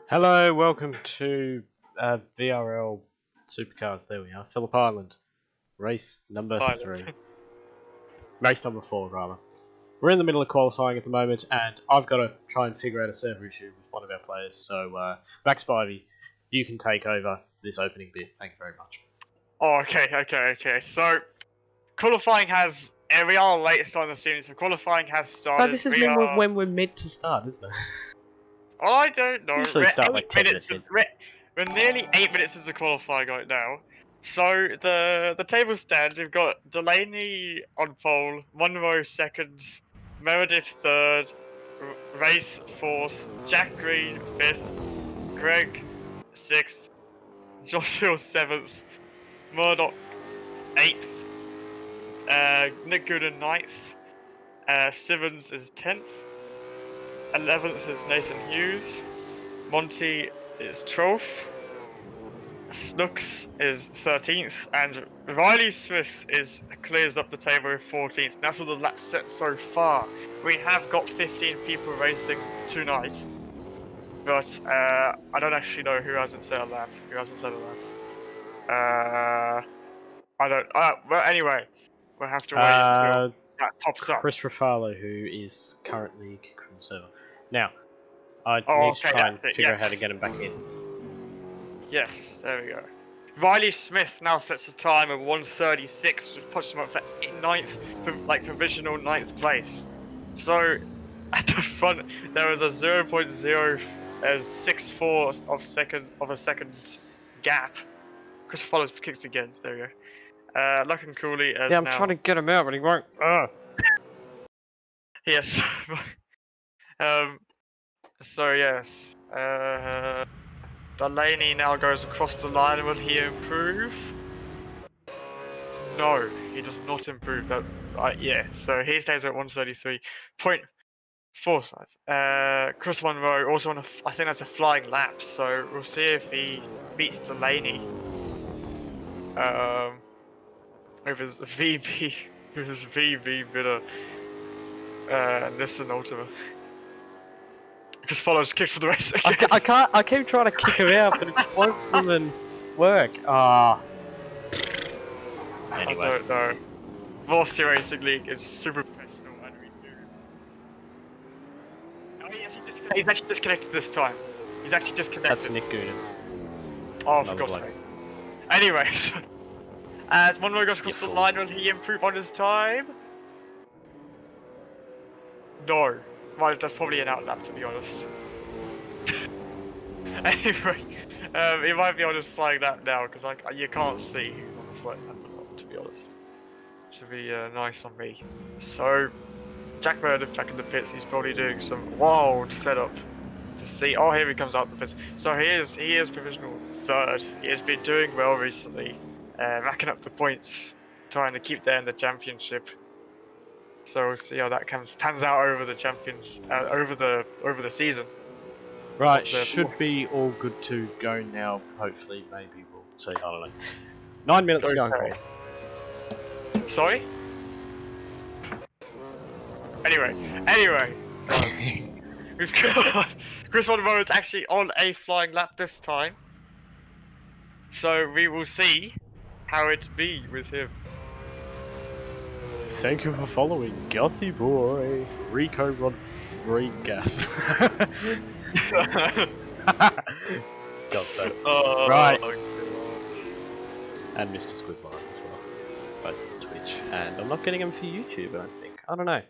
Hello, welcome to VRL Supercars. There we are, Phillip Island, race number 3. Race number 4, rather. We're in the middle of qualifying at the moment, and I've got to try and figure out a server issue with one of our players. So, Max Spivey, you can take over this opening bit. Thank you very much. Oh, okay. So, qualifying has... we are late starting the season, so qualifying has started. No, this is when we're meant to start, isn't it? Oh, I don't know. Usually start like 10 minutes in. We're nearly 8 minutes into qualifying right now. So, the table stand, we've got Delaney on pole, Monroe second, Meredith third, Wraith fourth, Jack Green fifth, Greg sixth, Josh Hill seventh, Murdoch 8th, Nick Gooden 9th, Simmons is 10th, 11th is Nathan Hughes, Monty is 12th, Snooks is 13th, and Riley Smith clears up the table with 14th. That's all the laps set so far. We have got 15 people racing tonight, but I don't actually know who hasn't set a lap. I don't. Well, anyway, we'll have to wait until that pops up. Chris Rafalo, who is currently kicker on the server. Now, I need to try and figure out how to get him back in. Yes, there we go. Riley Smith now sets a time of 1:36, which puts him up for 9th, provisional 9th place. So, at the front, there was a 0.064 of a second gap. Chris follows kicks again. There we go. Luck and Cooley as I'm trying to get him out, but he won't. Yes. So yes. Delaney now goes across the line. Will he improve? No, he does not improve. Yeah. So he stays at 133.45. Chris Monroe also on I think that's a flying lap. So we'll see if he beats Delaney. With his VB bidder, Nissan Ultima. Just follows kick for the race. I keep trying to kick him out, but it won't even work. Anyway. I don't know. Velocity Racing League is super professional and we do. Oh, he's actually disconnected this time. He's actually disconnected. That's Nick Gooden. Oh, for God's sake. Anyways, as Monroe goes across the line, will he improve on his time? No. Right, that's probably an outlap, to be honest. Anyway, he might be on his flying lap now, because you can't see who's on the flying lap or not, to be honest. To be nice on me. So, Jack Meredith back in the pits, he's probably doing some wild setup to see. Oh, here he comes out the pits. So he is provisional 3rd. He has been doing well recently, racking up the points, trying to keep there in the championship. So we'll see how that pans out over the over the season. Right, should be all good to go now. Hopefully, maybe we'll see. I don't know. 9 minutes to go. Sorry. Anyway, we've got Chris Monroe is actually on a flying lap this time. So we will see how it be with him. Thank you for following, Gussie Boy, Rico Rodriguez. God so. Oh, right. God. And Mr. Squidward as well. Both on Twitch. And I'm not getting them for YouTube, I don't think. I don't know.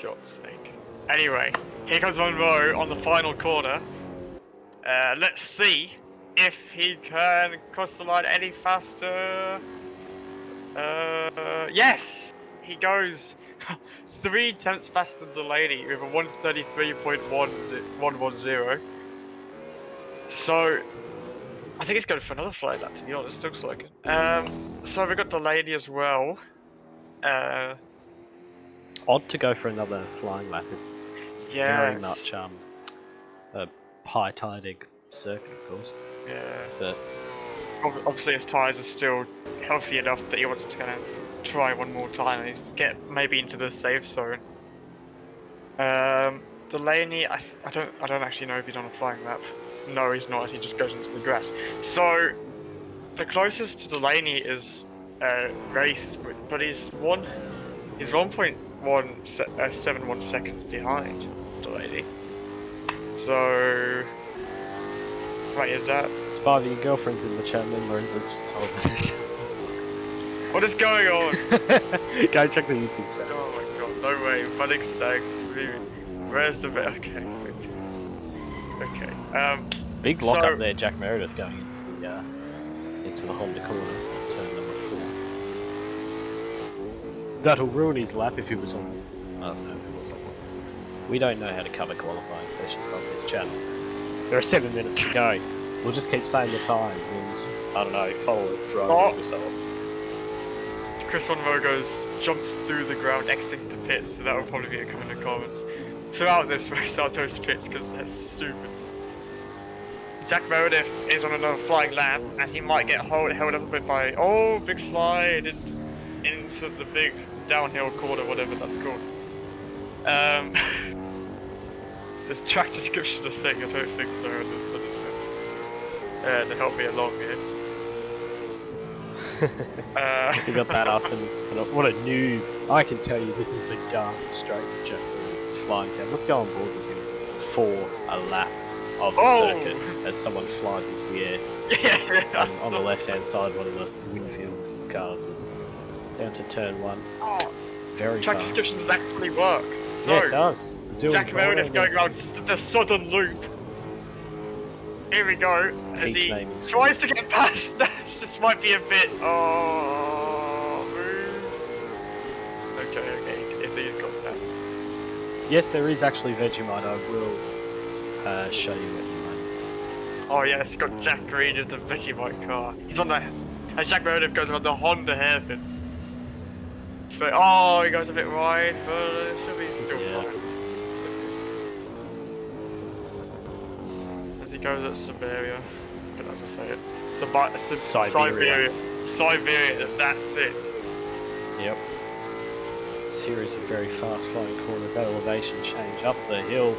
God's sake. Anyway, here comes Monroe on the final corner. Let's see if he can cross the line any faster. Yes! He goes 3 tenths faster than Delaney with a 133.110. So, I think he's going for another flying lap, to be honest, looks like it. So we got Delaney as well. Odd to go for another flying lap. It's very much a high-tiding circuit, of course. Yeah. But obviously his tyres are still healthy enough that he wants to kind of try one more time and get maybe into the safe zone. Delaney, I don't actually know if he's on a flying lap. No, he's not. He just goes into the grass. So the closest to Delaney is Wraith, but he's 1.171 seconds behind Delaney. So wait, is that? Spivey, your girlfriend's in the chat, members have just told me. What is going on? Go check the YouTube channel. Oh my god, no way, Budding Stags. Where's the bit? Okay. Okay. Big lock up there, Jack Meredith going into the Honda corner, turn number 4. That'll ruin his lap if he was on. I don't know if he was on. We don't know how to cover qualifying sessions on this channel. There are 7 minutes to go. We'll just keep saying the times and I don't know, follow it, drive it yourself. Chris Monroe jumps through the ground exiting the pits, so that will probably be a comment in the comments. Throughout this race are those pits because they're stupid. Jack Meredith is on another flying lap as he might get held up a bit by big slide into the big downhill corner, whatever that's called. This track description of thing, I don't think so. To help me along here. We got that up and what a noob. I can tell you this is the Garden Straight of Jack Meredith's flying cam. Let's go on board with him for a lap of the circuit as someone flies into the air. Yeah, on the left hand side, one of the Winfield cars is down to turn 1. Oh, very track fast. description does actually work. So, yeah, it does. Jack Meredith going around the southern loop. Here we go, as he tries to get past that. This might be a bit. Okay, if he's got that. Yes, there is actually Vegemite. I will show you what you mean. Oh yes, he's got Jack Green in the Vegemite car. He's on the. And Jack Meredith goes on the Honda hairpin. So, he goes a bit wide, but it should be still fine. As he goes at Siberia. Can I just say it? Siberia, that's it. Yep. Series of very fast flying corners, that elevation change up the hill,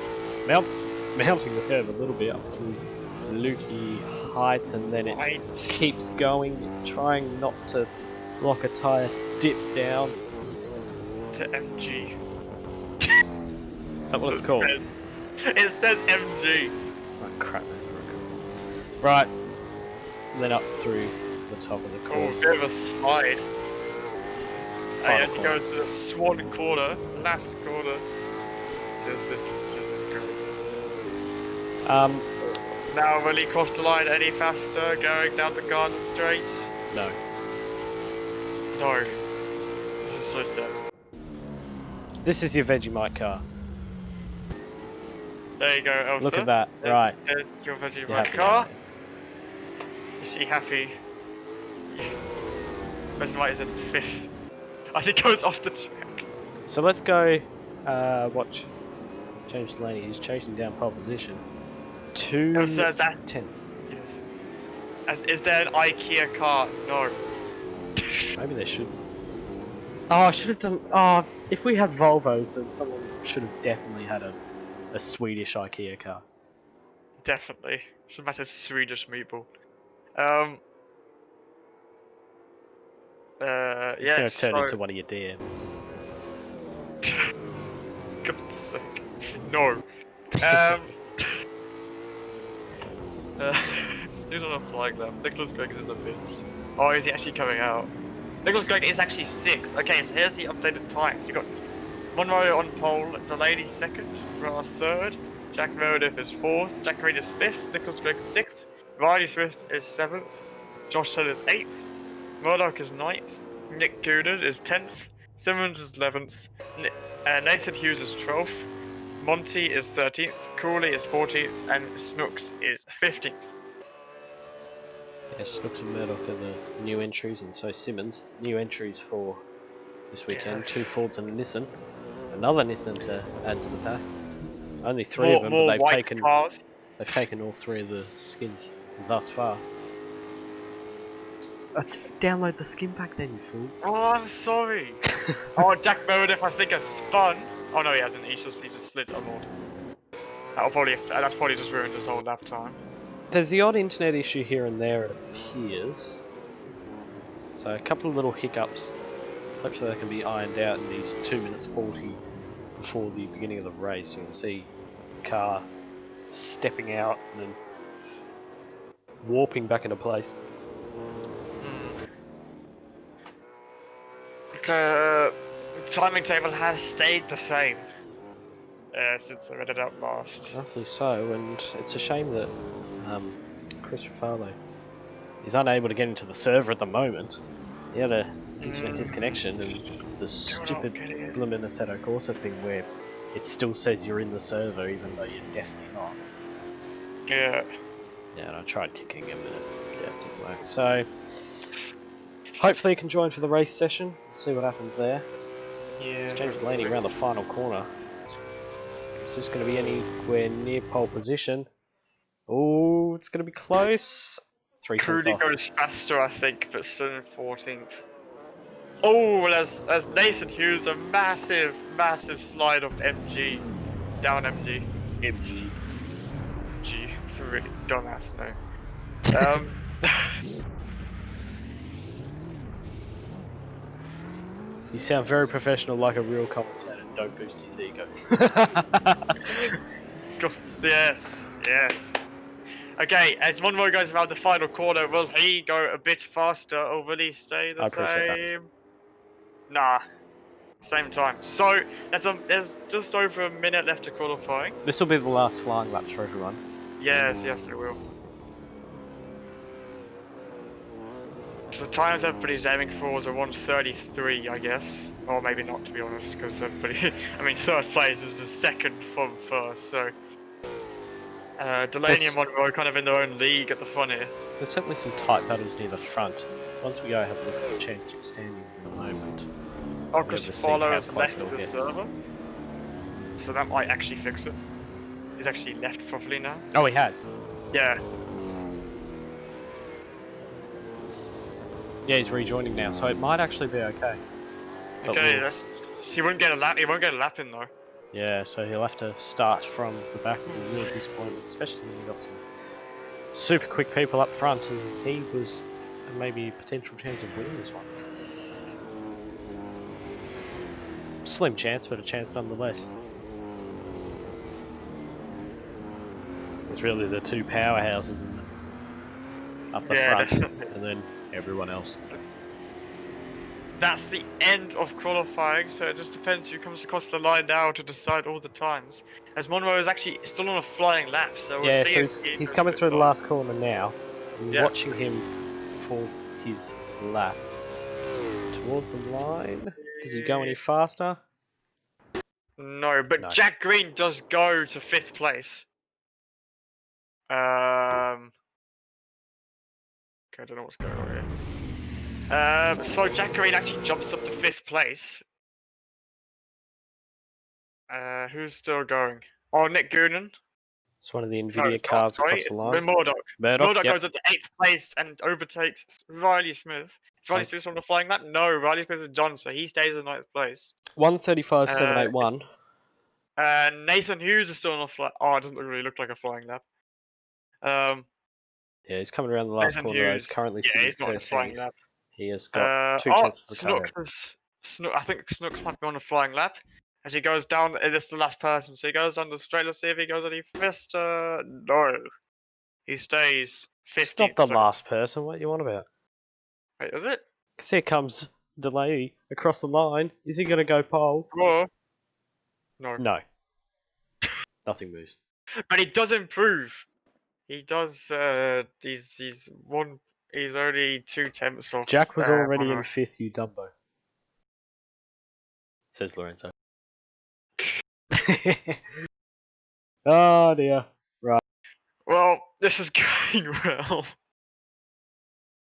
mounting the curve a little bit up through Lukey heights, and then it keeps going, trying not to lock a tyre, dips down to MG. Is that what it's called? It says MG. Oh crap, man. Right, then up through the top of the course. Bit of a slide. As you go to the Swan corner, last corner. This is great. Now will he cross the line any faster going down the Garden Straight? No. No. This is so sad. This is your Vegemite car. There you go, Elsa. Look at that, right. There's your Vegemite car. Is she happy? Vegemite is in 5th. As it goes off the track. So let's go watch James Delaney. He's chasing down pole position. 2 tenths. Yes. Is there an IKEA car? No. Maybe there should. Oh, I should have done. Oh, if we had Volvos, then someone should have definitely had a Swedish IKEA car. Definitely. It's a massive Swedish meatball. It's going to turn into one of your DMs. God's sake. No. Still on a flying lap. Nicholas Gregg is in the pits. Oh, is he actually coming out? Nicholas Gregg is actually 6th. Okay, so here's the updated times. You got Monroe on pole, Delaney 2nd, Ra 3rd, Jack Meredith is 4th, Jack Reed is 5th, Nicholas Gregg 6th, Riley Swift is 7th, Josh Hill is 8th, Murdoch is 9th, Nick Gooden is 10th, Simmons is 11th, Nathan Hughes is 12th, Monty is 13th, Cooley is 14th, and Snooks is 15th. Yeah, Snooks and Murdoch are the new entries, and so Simmons. New entries for this weekend. Yeah. 2 Fords and a Nissan. Another Nissan to add to the pack. Only 3 of them, but they've taken all 3 of the skins thus far. Download the skin pack then, you fool. Oh, I'm sorry. Oh, Jack Meredith, I think, has spun. Oh no, he hasn't. He's just slid a mod. That's probably just ruined his whole lap time. There's the odd internet issue here and there, it appears. So a couple of little hiccups. Hopefully they can be ironed out in these 2 minutes 40 before the beginning of the race. You can see the car stepping out and then warping back into place. The timing table has stayed the same since I read it out last. Roughly so, and it's a shame that Chris Rafalo is unable to get into the server at the moment. He had an internet disconnection, and the stupid blooming Assetto Corsa thing where it still says you're in the server even though you're definitely not. Yeah. Yeah, and I tried kicking him and it didn't work. So hopefully he can join for the race session. See what happens there. Yeah. It's James Delaney around the final corner. Is this going to be anywhere near pole position? Oh, it's going to be close. 3 tenths off. goes faster, I think, but still in 14th. Oh, as Nathan Hughes, a massive slide of MG. Down MG. MG. G. It's a really dumbass name. You sound very professional, like a real commentator. Don't boost his ego. Yes. Okay, as Monroe goes around the final corner, will he go a bit faster or will he stay the same? Nah, same time. So there's just over a minute left to qualifying. This will be the last flying laps for everyone. Yes, it will. So the times everybody's aiming for was a 1:33, I guess. Or maybe not, to be honest, because everybody... I mean, third place is the second from first, so... Delaney and Monroe kind of in their own league at the front here. There's certainly some tight battles near the front. Once we go have a look at the championship standings in a moment. Oh, because Follow has left the server. So that might actually fix it. He's actually left properly now. Oh, he has? Yeah. Yeah, he's rejoining now, so it might actually be okay. Okay, he won't get a lap. He won't get a lap in though. Yeah, so he'll have to start from the back, with a real disappointment, especially when you've got some super quick people up front, and he was maybe a potential chance of winning this one. Slim chance, but a chance nonetheless. It's really the two powerhouses in that sense. Up the front, and then everyone else. That's the end of qualifying, so it just depends who comes across the line now to decide all the times. As Monroe is actually still on a flying lap, so we'll see so he's coming through the last corner now. And watching him for his lap towards the line. Does he go any faster? No, but no. Jack Green does go to 5th place. Okay, I don't know what's going on here. So Jack Green actually jumps up to 5th place. Who's still going? Oh, Nick Goonan. It's one of the Nvidia cars across the line. Murdoch goes up to 8th place and overtakes Riley Smith. Is Riley Smith on the flying lap? No, Riley Smith is John, so he stays in 9th place. 1:35.781. Nathan Hughes is still on a flying. Oh, it doesn't really look like a flying lap. Yeah, he's coming around the last corner. He's currently sitting he's not on a flying lap. He has got 2 chances to cover. I think Snooks might be on a flying lap. As he goes down, this is the last person, so he goes down the straight. Let's see if he goes any faster. No. He stays 50. It's not the last person, what you want about? Wait, is it? Because here comes Delaney across the line. Is he going to go pole? No. No. Nothing moves. But he does improve. He does, he's only 2 tenths off. Jack was already in 5th, you Dumbo. Says Lorenzo. Oh dear. Right. Well, this is going well.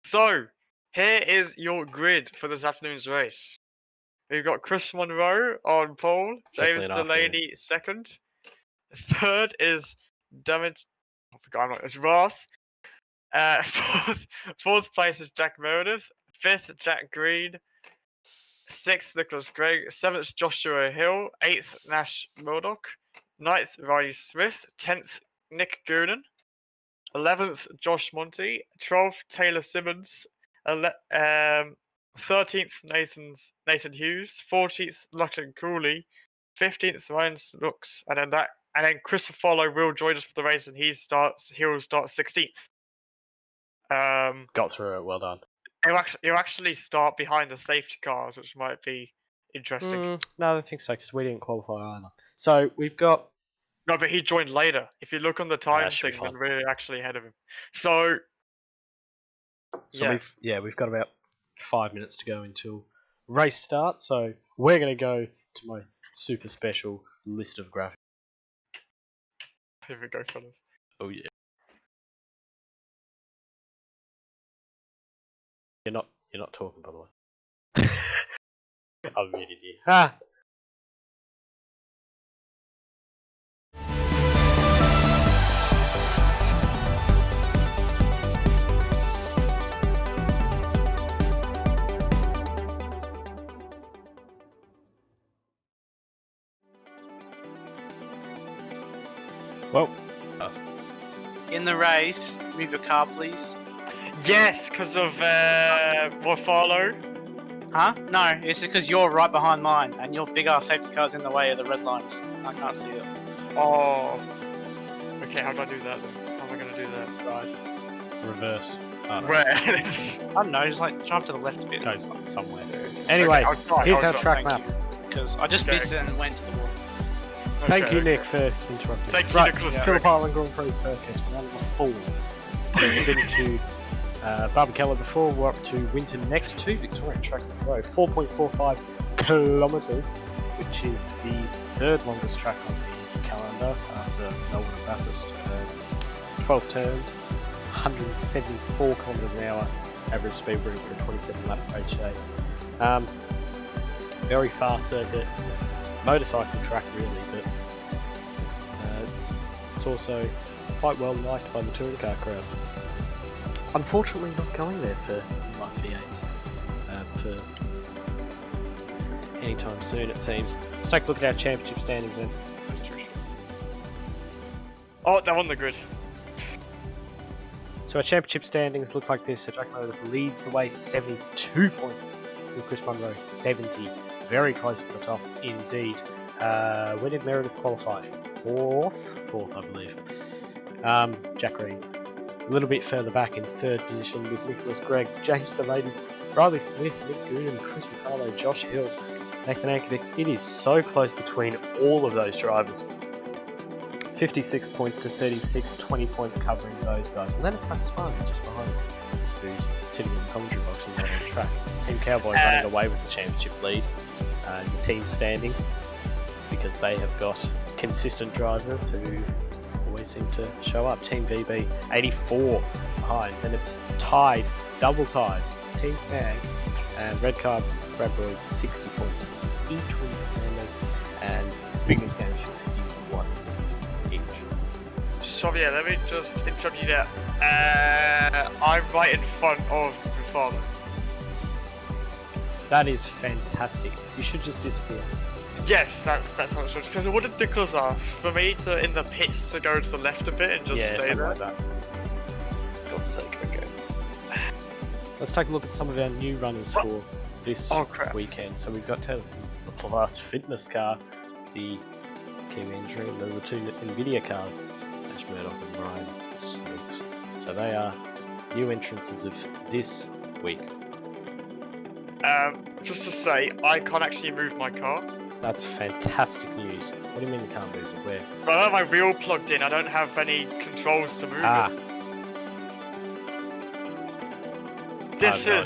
So, here is your grid for this afternoon's race. We've got Chris Monroe on pole, James Delaney 2nd. 3rd is it's Roth. 4th place is Jack Meredith. 5th, Jack Green. 6th, Nicholas Gregg. 7th, Joshua Hill. 8th, Nash Murdoch. 9th, Riley Smith. 10th, Nick Goonan. 11th, Josh Monty. 12th, Taylor Simmons. 13th, Nathan Hughes. 14th, Lachlan Cooley. 15th, Ryan Snooks. And then Christopher Follow will join us for the race, and he'll start 16th. Got through it. Well done. He'll actually start behind the safety cars, which might be interesting. No, I don't think so, because we didn't qualify either. So we've got. No, but he joined later. If you look on the time should be thing, fine. then we're actually ahead of him. So yes. We've got about 5 minutes to go until race starts. So we're going to go to my super special list of graphics. Here we go, fellas. Oh yeah. You're not talking, by the way. I'm muted you. Ah. Well, in the race, move your car, please. Yes, because of Morfalo. Huh? No, it's because you're right behind mine, and your big ass safety car's in the way of the red lines. I can't see it. Oh. Okay, how do I do that then? How am I gonna do that? Drive. reverse. I don't know. Where? I don't know, just like drive to the left a bit. Goes somewhere. Anyway, here's our track map. Because I just missed it and went to the wall. Thank you, Nick, for interrupting. Thank you, right, Nicholas. Phillip Island Grand Prix Circuit, round number 4. We've been to Barbacella before, we're up to Winton next, 2 Victorian tracks in a row. 4.45 kilometres, which is the 3rd longest track on the calendar after Melbourne and Bathurst. 12 turns, 174 kilometres an hour, average speed route for a 27 lap race day. Very fast circuit, motorcycle track really, but it's also quite well liked by the touring car crowd. Unfortunately not going there for my V8s for any time soon, it seems. Let's take a look at our championship standings then. Oh, they're on the grid. So our championship standings look like this. So Jack Meredith leads the way, 72 points, with Chris Munro 70. Very close to the top indeed. Where did Meredith qualify? Fourth, I believe. Jack Green a little bit further back in 3rd position with Nicholas Gregg, James Delaney, Riley Smith, Nick Goonan, Chris McCarlo, Josh Hill, Nathan Ankovics. It is so close between all of those drivers. 56 points to 36, 20 points covering those guys. And then it's Max Farney just behind, who's sitting in the commentary box and on the track. Team Cowboy running away with the championship lead in the team standing, because they have got consistent drivers who always seem to show up. Team VB 84 behind, and it's tied, double tied. Team Snag and Red Car Bradbury 60 points each with Fernandez, and Biggest Game 51 points each. So yeah, let me just interrupt you there. I'm right in front of my father. That is fantastic. You should just disappear. Yes, that's how it should. So what did Nicholas ask? For me to, in the pits, to go to the left a bit and just stay something there? like that. God's sake, okay. Let's take a look at some of our new runners for this crap. weekend. So we've got Taylor Simmons, the Plus Fitness car, the Kiwi Entry, and the 2 Nvidia cars, Ash Murdoch and Ryan Snooks. So they are new entrances of this week. Just to say, I can't actually move my car. That's fantastic news. What do you mean you can't move it? Where? But I don't have my wheel plugged in, I don't have any controls to move it. This is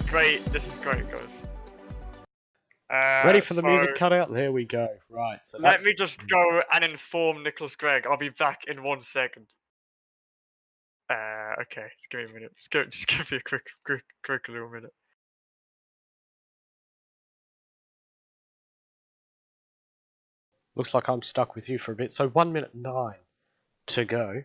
great, guys. Ready for the music cutout? There we go. Right, so let me just go and inform Nicholas Gregg. I'll be back in 1 second. Okay, just give me a minute. Just give me a quick little minute. Looks like I'm stuck with you for a bit. So 1 minute 9 to go.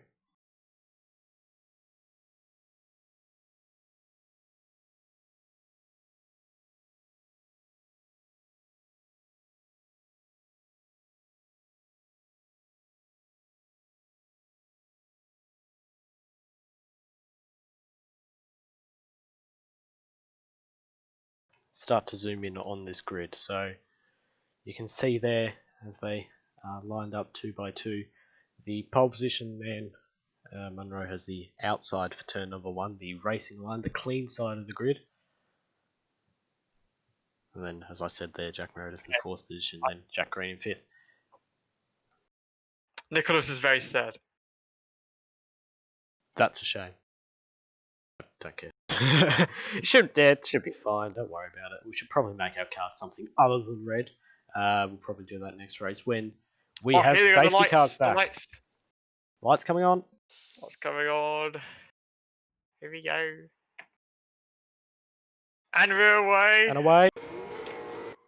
start to zoom in on this grid. So you can see there as they are lined up 2 by 2, the pole position man, Munro, has the outside for turn number 1, the racing line, the clean side of the grid. And then, as I said there, Jack Meredith in 4th position, then Jack Green in 5th. Nicholas is very sad. That's a shame. I don't care. it should be fine, don't worry about it. We should probably make our cars something other than red. We'll probably do that next race when we have safety cars back. Lights coming on. What's coming on? Here we go. And we're away. And away.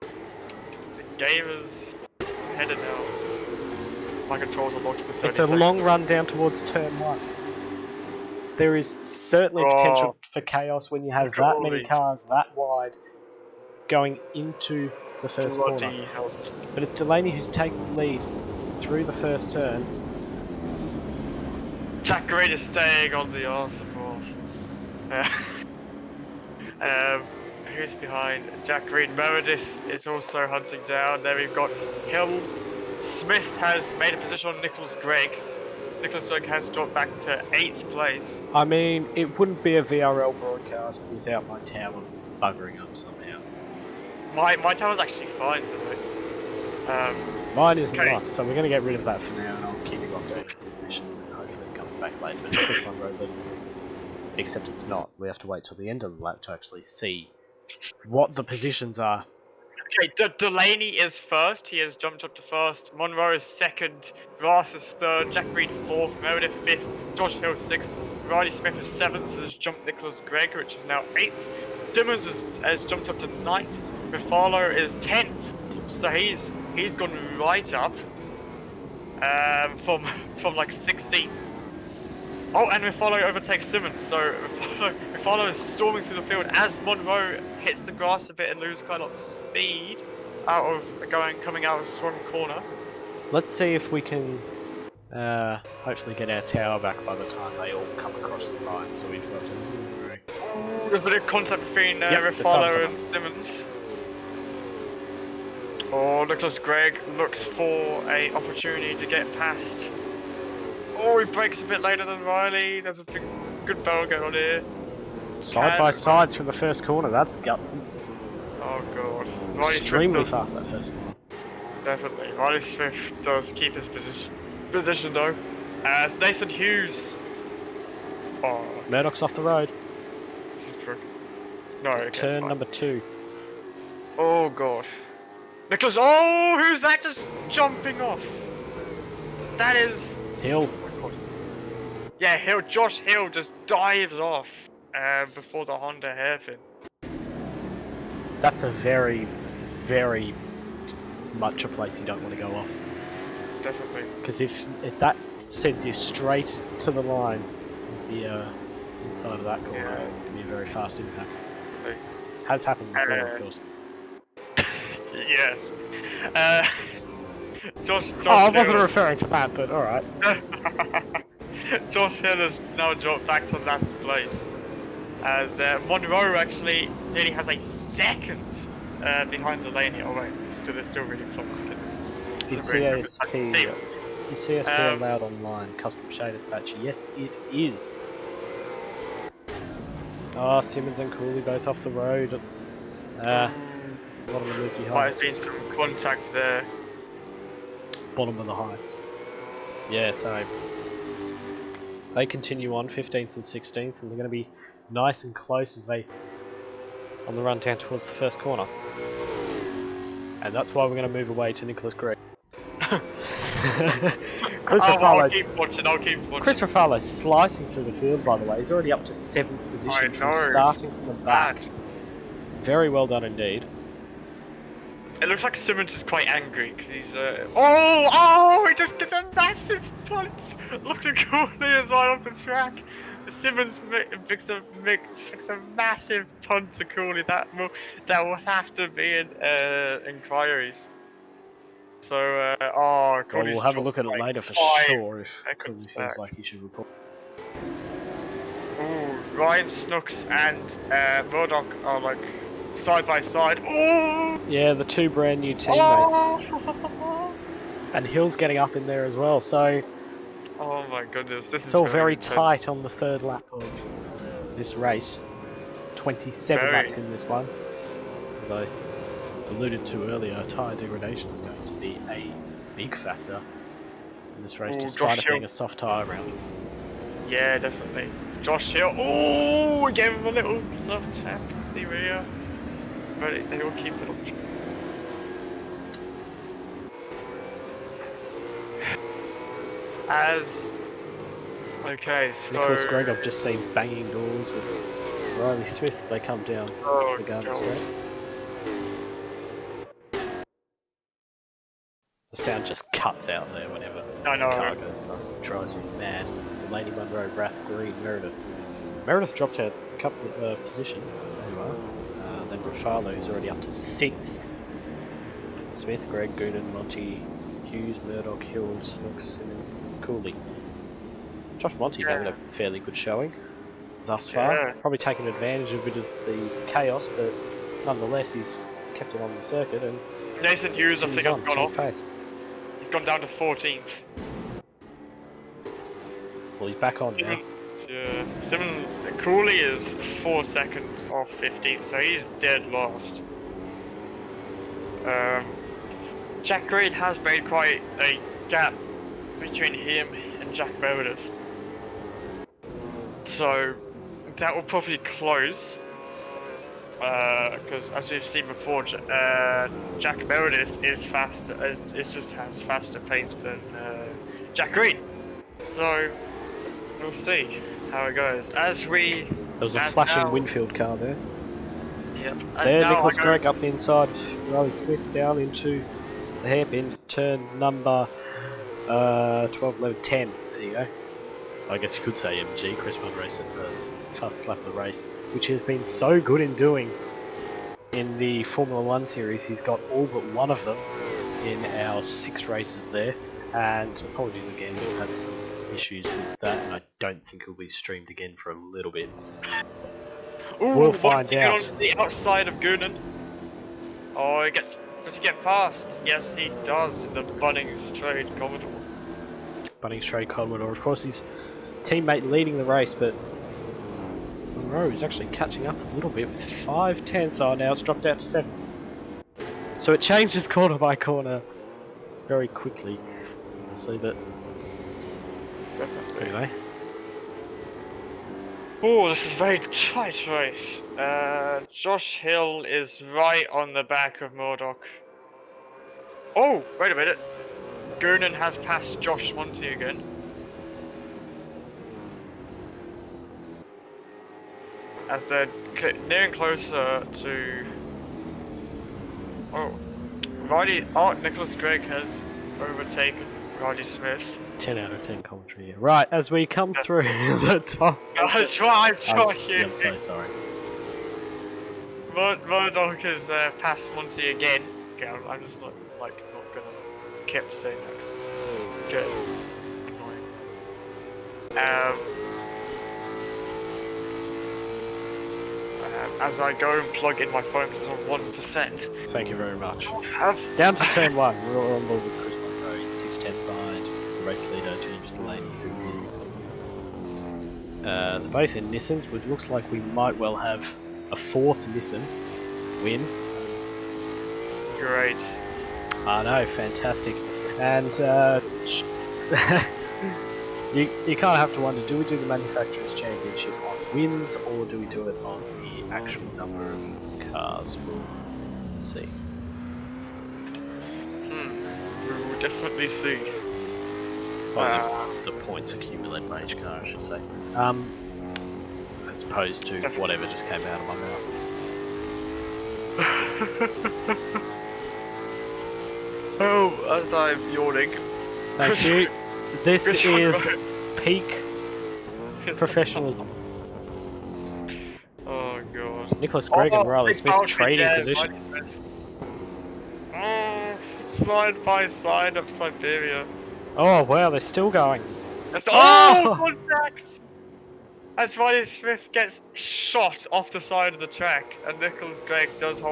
The game is headed now. My controls are locked for 30 It's a seconds. long run down towards turn 1. There is certainly potential for chaos when you have that many cars that wide going into the first corner. But it's Delaney who's taking the lead through the first turn. Jack Green is staying on the awesome who's behind? Jack Green. Meredith is also hunting down. There we've got Hill. Smith has made a position on Nicholas Gregg. Nicholas Gregg has dropped back to 8th place. I mean, it wouldn't be a VRL broadcast without my tower buggering up somehow. My tower's actually fine today. Mine isn't nice, so we're going to get rid of that for now, and I'll keep you updated with the positions and hopefully it comes back later. It's push one road leading. Except it's not. We have to wait till the end of the lap to actually see what the positions are. Okay, Delaney is first. He has jumped up to first. Monroe is second. Roth is third. Jack Reed 4th. Meredith 5th. Josh Hill 6th. Riley Smith is 7th and has jumped Nicholas Gregg, which is now 8th. Dimmons has jumped up to 9th. Rafalo is 10th. So he's gone right up from like 16th. Oh, and Rafalo overtakes Simmons, so Rafalo is storming through the field as Monroe hits the grass a bit and loses quite a lot of speed coming out of Swan Corner. Let's see if we can hopefully get our tower back by the time they all come across the line. So we've got there's a bit of contact between Rafalo and Simmons. Oh, Nicholas Gregg looks for an opportunity to get past. Oh, he breaks a bit later than Riley. There's a good battle going on here. Side by side through the first corner. That's gutsy. Oh god. Riley extremely fast that first corner. Definitely. Riley Smith does keep his position though. As Nathan Hughes. Oh. Murdoch's off the road. This is true. No, okay, turn number 2. Oh god. Nicholas. Oh, who's that just jumping off? That is Hill. Yeah, Josh Hill just dives off before the Honda hairpin. That's a very, very much a place you don't want to go off. Definitely. Because if that sends you straight to the line, the inside of that corner, it's going to be a very fast impact. Has happened before, of course. Yes. Josh I wasn't referring to that, but alright. Josh Hill has now dropped back to last place. As Monroe actually nearly has a second behind Delaney. Oh wait, they're still really close. Is CSP allowed online? Custom shaders patch? Yes, it is. Oh, Simmons and Cooley both off the road. A lot of the move behind. Might have been some contact there. Bottom of the heights. Yeah, so they continue on 15th and 16th, and they're going to be nice and close as they on the run down towards the first corner. And that's why we're going to move away to Nicholas Gregg. I'll keep watching. Chris Rafalo slicing through the field, by the way. He's already up to 7th position from starting from the back. Very well done indeed. It looks like Simmons is quite angry because he's oh, he just gets a massive punt. Looking coolly as well off the track. Simmons makes a massive punt to Cooley that will have to be in inquiries. So Cooley's we'll have a look at it later for sure if Cooley feels like he should report. Ooh, Ryan Snooks and Murdoch are like side by side. Oh! Yeah, the two brand new teammates. Oh! And Hill's getting up in there as well, so Oh my goodness, this it's is all very intense. tight on the third lap of this race. 27 Very. laps in this one. As I alluded to earlier, tyre degradation is going to be a big factor in this race, Ooh, despite Josh it being Hill. a soft tyre round. Yeah, definitely. Josh Hill. Oh, we gave him a little glove tap in the rear. But they will keep it on. Okay, so... Nicholas Gregg, I've just seen banging doors with Riley Smith as they come down the Garden Straight. The sound just cuts out there whenever I know. the car goes past. It drives me mad. Delaney, Munro, Rath, Green, Meredith. Meredith dropped out a couple of position. There you are. Then Rafalo, who's already up to 6th. Smith, Gregg, Goonan, Monty, Hughes, Murdoch, Hill, Snooks, Simmons, Cooley. Josh Monty's having a fairly good showing thus far. Yeah. Probably taking advantage of a bit of the chaos, but nonetheless he's kept it on the circuit and Nathan Hughes, I think, has gone off. Pace. He's gone down to 14th. Well, he's back on now. Yeah. Simmons, Cooley is 4 seconds off 15th, so he's dead last. Jack Reed has made quite a gap between him and Jack Meredith. So that will probably close. Because as we've seen before, Jack Meredith is faster. It just has faster pace than Jack Reed. So we'll see how it goes. There was a flashing Winfield car there. Yep. There, Nicholas Gregg up the inside. Riley Smith down into the hairpin. Turn number 12, 11, 10. There you go. I guess you could say MG. Chris Munro sets a fast lap of the race, which he has been so good in doing in the Formula 1 series. He's got all but one of them in our 6 races there. And apologies again, we've had some issues with that, and I don't think it'll be streamed again for a little bit. Ooh, we'll find out. On the outside of Goonan. Oh, does he get past? Yes, he does. The Bunnings Trade Commodore. Bunnings Trade Commodore. Of course, his teammate leading the race, but Monroe is actually catching up a little bit with 5 tenths. Oh, now it's dropped out to 7. So it changes corner by corner very quickly. We'll see that. Anyway. Oh, this is a very tight race. Josh Hill is right on the back of Murdoch. Oh, wait a minute. Goonan has passed Josh Monty again. As they're nearing closer to... Oh, Nicholas Gregg has overtaken Roddy Smith. 10 out of 10 commentary here. Right, as we come through the top... That's right, I'm so sorry. Murdoch has passed Monty again. Okay, I'm just not gonna keep saying that 'cause it's good. Annoying. As I go and plug in my phone because it's on 1%. Thing you very much. Down to turn 1, we're all on board with Chris Monroe. He's 6 tenths behind the race leader, James Delaney, who is they're both in Nissans, which looks like we might well have a 4th Nissan win. Great. I know, fantastic. And you kind of have to wonder, do we do the Manufacturers' Championship on wins, or do we do it on the actual number of cars? We'll see. We will definitely see. Well, the points accumulated by each car, I should say. As opposed to whatever just came out of my mouth. Oh, as I'm yawning. Thank you. This is peak professionalism. Oh god. Nicholas Gregg and Riley Smith trading position. Oh, slide by side of Siberia. Oh wow, they're still going. Oh, contact! as Riley Smith gets shot off the side of the track, and Nicholas Gregg does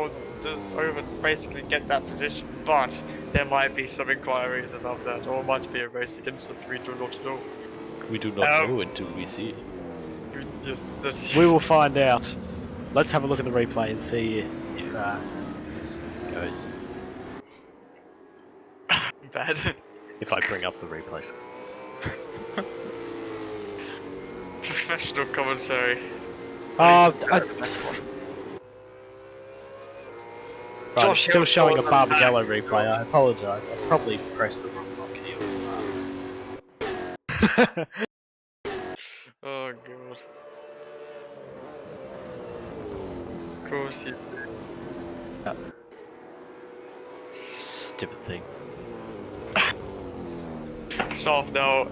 basically get that position, but there might be some inquiries about that, or it might be a racing incident, we do not know. We do not know until we see. We We will find out. Let's have a look at the replay and see if this goes. Bad. If I bring up the replay. Professional commentary. Right, Josh it's still Hill's showing a still on the Barbagallo back. replay. I apologise. I probably pressed the wrong key. Oh god. Of course you do. Stupid thing. Sharp now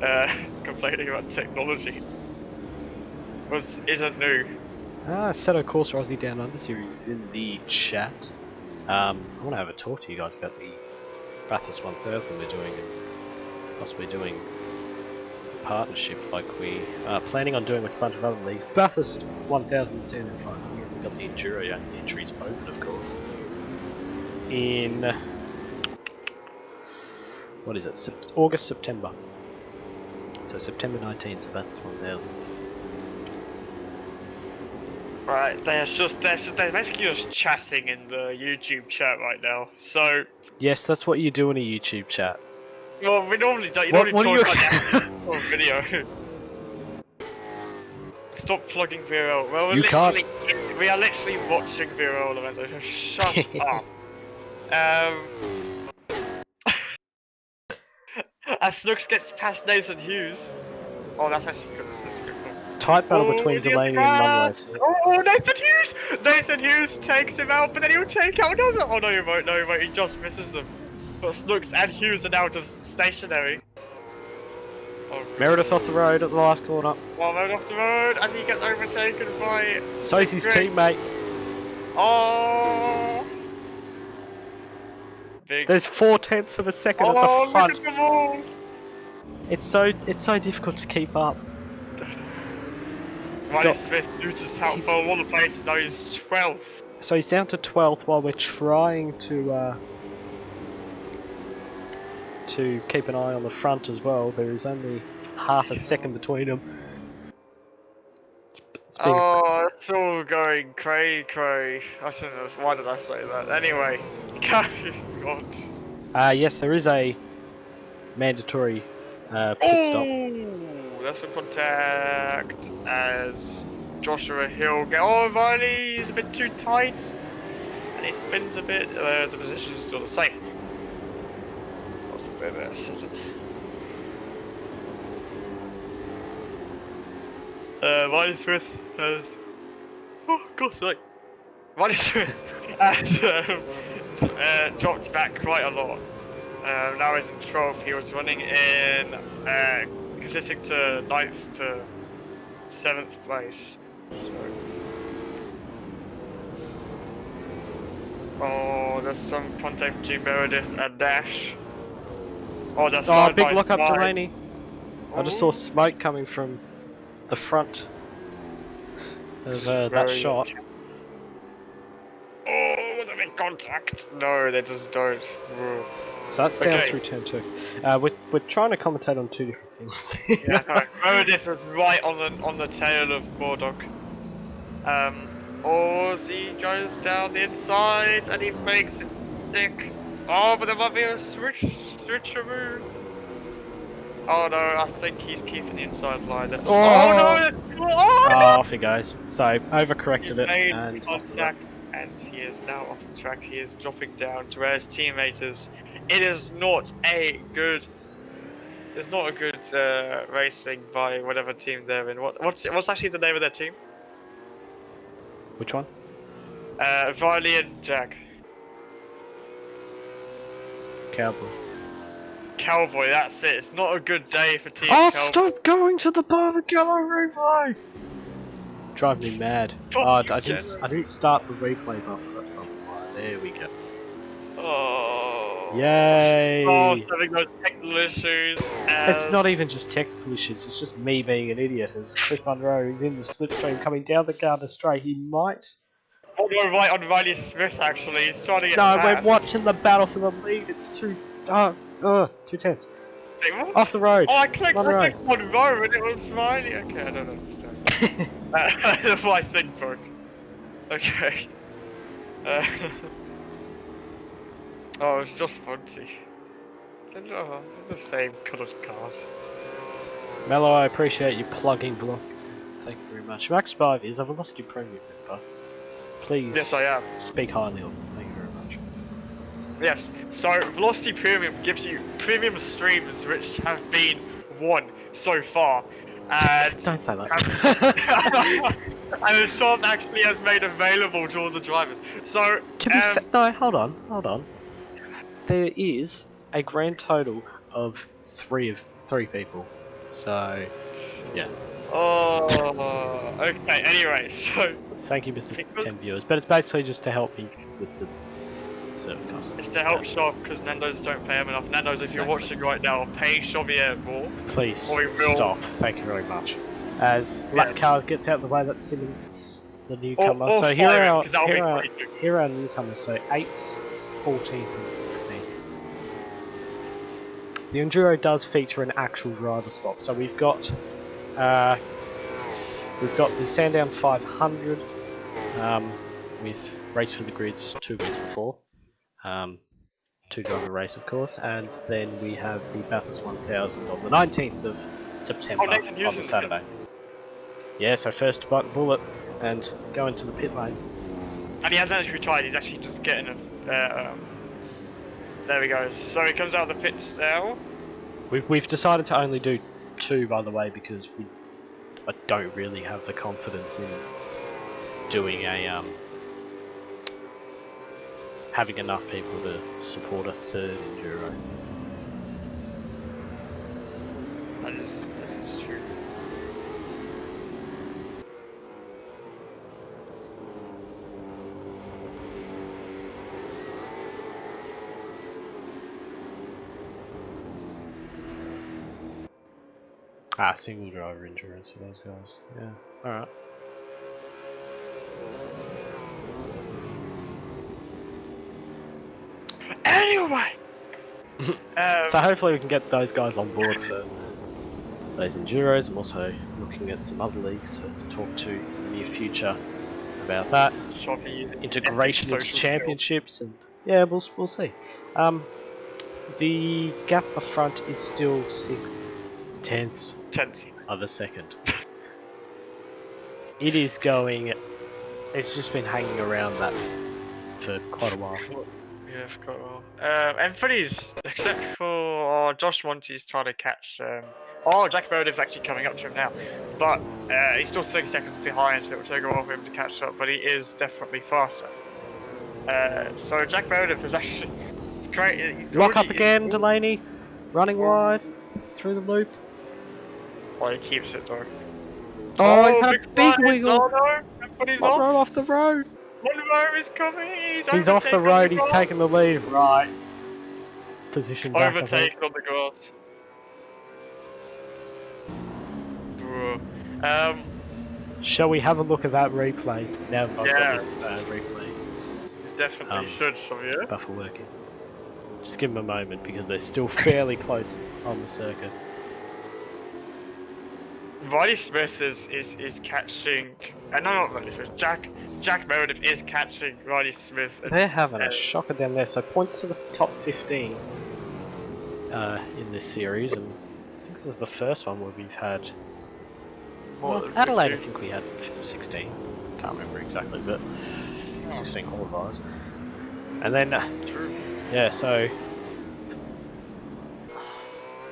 complaining about technology. Isn't new. Assetto Corsa Aussie Down Under series is in the chat. I want to have a talk to you guys about the Bathurst 1000 we're doing and possibly doing a partnership like we are planning on doing with a bunch of other leagues. Bathurst 1000 soon in front. We've got the Enduro entries open, of course. In what is it? August, September. So September 19th, the Bathurst 1000. Right, they're basically just chatting in the YouTube chat right now. So, Yes, that's what you do in a YouTube chat. well, we normally don't. You What normally are talk you- about that on video. Stop plugging VRL. Well, You can't. we are literally watching VRL, Lorenzo. Shut up. As Snooks gets past Nathan Hughes. Oh, that's actually good. That's good. Tight battle Oh, between he gets Delaney and past. Munro. Oh, Nathan Hughes! Nathan Hughes takes him out, but then he'll take out another. Oh no, he won't. No, he won't. He just misses them. But Snooks and Hughes are now just stationary. Oh, Meredith off the road at the last corner. well, road off the road as he gets overtaken by. So's his Greg. teammate. Oh. Big. There's 0.4 of a second Oh, at the look front. at them all. It's so difficult to keep up. Riley Got- Smith loses out for all the places. Now he's 12th. So he's down to 12th while we're trying to keep an eye on the front as well. There is only half a second between them. It's been Oh, it's all going cray. I shouldn't have. Why did I say that? Anyway, carrying on. yes, there is a mandatory pit stop. Oh, that's a contact as Joshua Hill. Oh, Riley's a bit too tight, and he spins a bit. The position is still the same. What's a bit of a second? Riley Smith has. Oh, God's sake. Riley Smith has dropped back quite a lot. Now he's in 12th. He was running in consisting to 9th to 7th place. So. Oh, there's some contact between Meredith and Dash. Oh, that's Oh, side big by lock up side. Delaney. I just saw smoke coming from the front of that Very shot. good. Oh, they make contact. No, they just don't. Whoa. So that's down Okay. through turn 2. We're trying to commentate on two different things. Yeah, no, Meredith is right on the tail of Mordok. Ozzy goes down the inside and he makes it stick. Oh, but there might be a switcheroo. Oh no, I think he's keeping the inside line. Oh, no! Oh, Off he goes. So overcorrected he it made and off the road. contact, and he is now off the track. He is dropping down to where his teammate is. It is not a good. It's not a good racing by whatever team they're in. What's actually the name of their team? Which one? Riley and Jack. Cowboy. Cowboy, that's it. It's not a good day for Team Oh, Cowboy. stop going to the Barbagallo replay! Drive me mad. Fuck Oh, you, I didn't start the replay buffer. That's probably why. There we go. Oh. Yay! Oh, having those technical issues. It's not even just technical issues, it's just me being an idiot. As Chris Munro is in the slipstream coming down the Garter Strait, he might... Oh no, right on Riley Smith actually, he's trying to get No, past. we're watching the battle for the lead, it's too tense. Wait, what? Off the road! Oh, I clicked Munro. Monroe and it was Riley. Okay, I don't understand. My thing broke. Okay. Oh, it's just Monty. Oh, it's the same coloured cars. Mello, I appreciate you plugging Velocity. Thank you very much. Max Spivey is a Velocity Premium member. Please Yes, I am. speak highly of them. Thank you very much. Yes, so Velocity Premium gives you premium streams which have been won so far. And Don't say that. and the shop actually has made available to all the drivers. So To be no, hold on. There is a grand total of three people. So, yeah. Oh, okay. Anyway, so Thank you, Mr. 10 viewers. But it's basically just to help me with the server costs. it's to help Shop because Nando's don't pay him enough. Nando's, if you're watching right now, pay Xavier more. Please Or we will- stop. Thank you very much. As Lap Cars gets out of the way, that's Simmons, the newcomer. Or so here fire it, are 'cause that'll be here are pretty good. here are newcomers. So 8th, 14th, and 16th. The Enduro does feature an actual driver swap. So we've got the Sandown 500 with Race for the Grids 2 weeks before. 2-driver race, of course, and then we have the Bathurst 1000 on the 19th of September on the Saturday. Yeah, so first to bite the bullet and go into the pit lane. And he hasn't actually tried, he's actually just getting a... there we go. So he comes out of the pits now. We've decided to only do 2, by the way, because I don't really have the confidence in doing a having enough people to support a 3rd enduro. That is true. Single driver endurance for those guys. Yeah, alright. Anyway! So hopefully we can get those guys on board for those enduros. I'm also looking at some other leagues to talk to in the near future about that. Integration into championships and yeah, we'll see. The gap at the front is still 6/10 of a second. It is going. It's just been hanging around that for quite a while. Yeah, for quite a while. Everybody's, except for Josh Monty's trying to catch. Jack Meredith's actually coming up to him now, but he's still 30 seconds behind, so it will take a while for him to catch up. But he is definitely faster. So Jack Meredith is actually. It's great. He's Lock up again, Delaney. Running wide through the loop. Oh, he keeps it though. Oh, he's had a big wiggle. Oh no! Everybody's off. Monroe off the road. Monroe is coming. He's off the road. He's taking the lead. Right. Position back. Overtaken on the grass. Bro. Shall we have a look at that replay? Now that I've got Yes. the replay. You definitely should, Xavier. Buffer working. Just give them a moment because they're still fairly close on the circuit. Riley Smith is catching. No, not Riley Smith. Jack Meredith is catching Riley Smith. They're having a shocker down there. So points to the top 15 in this series, and I think this is the first one where we've had. Well, Adelaide, I think we had 16. Can't remember exactly, but 16 qualifiers. And then, yeah, so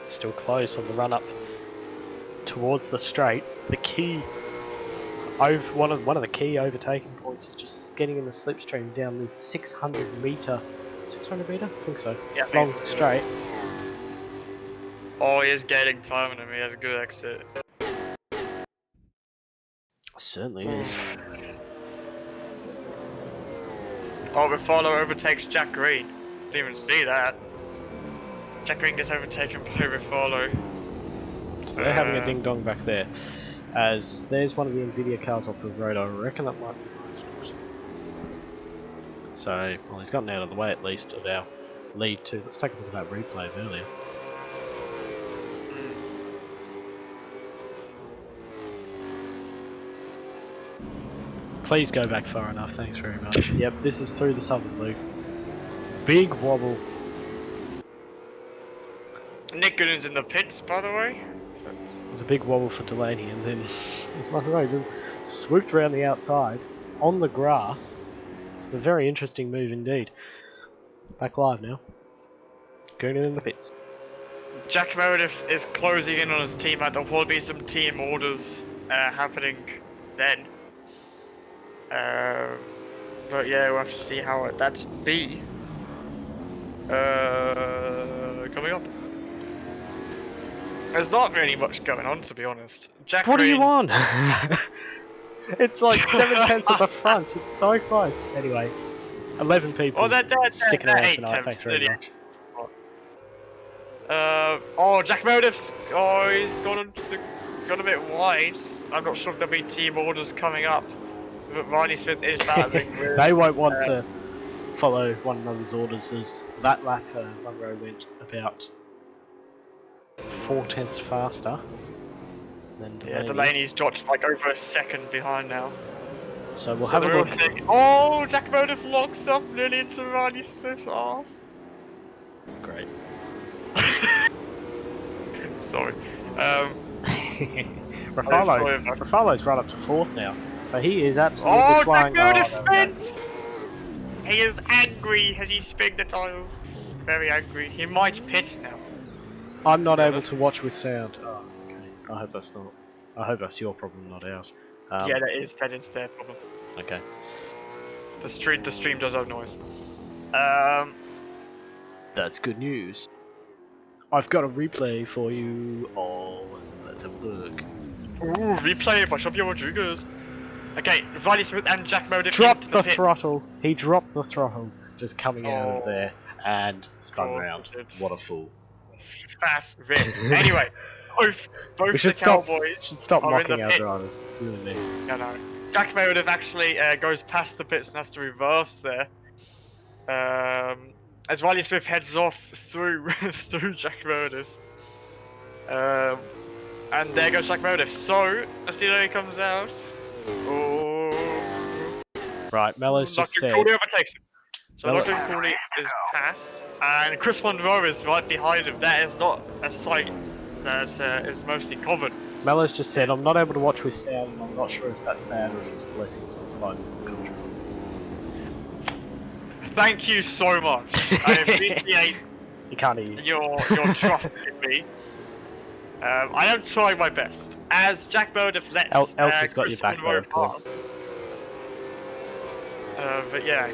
still close on the run up towards the straight. The key, one of the key overtaking points is just getting in the slipstream down this 600 meter, I think so. Yeah, long straight. Oh, he is gaining time on him. He has a good exit. Certainly is. Oh, Buffalo overtakes Jack Green. Didn't even see that. Jack Green gets overtaken by Rafalo. So they're having a ding dong back there. As there's one of the Nvidia cars off the road, I reckon that might be Maximus. So, well, he's gotten out of the way at least of our lead too. Let's take a look at that replay of earlier. Please go back far enough, thanks very much. Yep, this is through the southern loop. Big wobble. Nick Gooden's in the pits, by the way. There's a big wobble for Delaney, and then Monroe just swooped around the outside on the grass. It's a very interesting move indeed. Back live now. Gooden in the pits. Jack Meredith is closing in on his teammate. There will be some team orders happening then. But yeah, we'll have to see how that's be. Coming up. There's not really much going on, to be honest. Jack What Green's... do you want? It's like 7/10 at the front. It's so close. Anyway, 11 people sticking around tonight. Thanks very much. Oh, Jack Meredith's. Oh, he's gone a bit wide. I'm not sure if there'll be team orders coming up. But Riley Smith is battling with... They won't want to follow one another's orders, as that lap Monroe went about 4/10 faster than Delaney. Yeah, Delaney's dropped like over a second behind now. So we'll have a look. Oh, Jack Meredith locks up nearly into Riley Smith's arse. Great. Sorry. Rafalo's run up to 4th now, so he is absolutely flying. Oh, Jack Meredith spins! He is angry as he spins the tiles. Very angry. He might pit now. I'm not able to watch with sound. Oh, okay. I hope that's not. I hope that's your problem, not ours. Yeah, that is their problem. Okay. The stream does have noise. That's good news. I've got a replay for you all. Let's have a look. Ooh, replay by Shelby Rodriguez. Okay, Riley Smith and Jack Meredith dropped the throttle. He dropped the throttle just coming out of there and spun round. What a fool. Fast rip. Anyway, both the Cowboys should stop mocking our drivers. It's really mean. Yeah, no. Jack Meredith actually goes past the pits and has to reverse there. As Riley Smith heads off through Jack Meredith. And there goes Jack Meredith. So, let's see how he comes out. Oh. Right, Mello's just said. Cooley overtakes him. So Lachlan Cooley is past, and Chris Monroe is right behind him. That is not a sight that is mostly covered. Mello's just said, I'm not able to watch with sound, and I'm not sure if that's bad or if it's a blessing since Spivey's in the controls. Thank you so much. I appreciate you can't hear your trust in me. I am trying my best. As Jack Meredith lets Elsa's got your back there, of course. But yeah,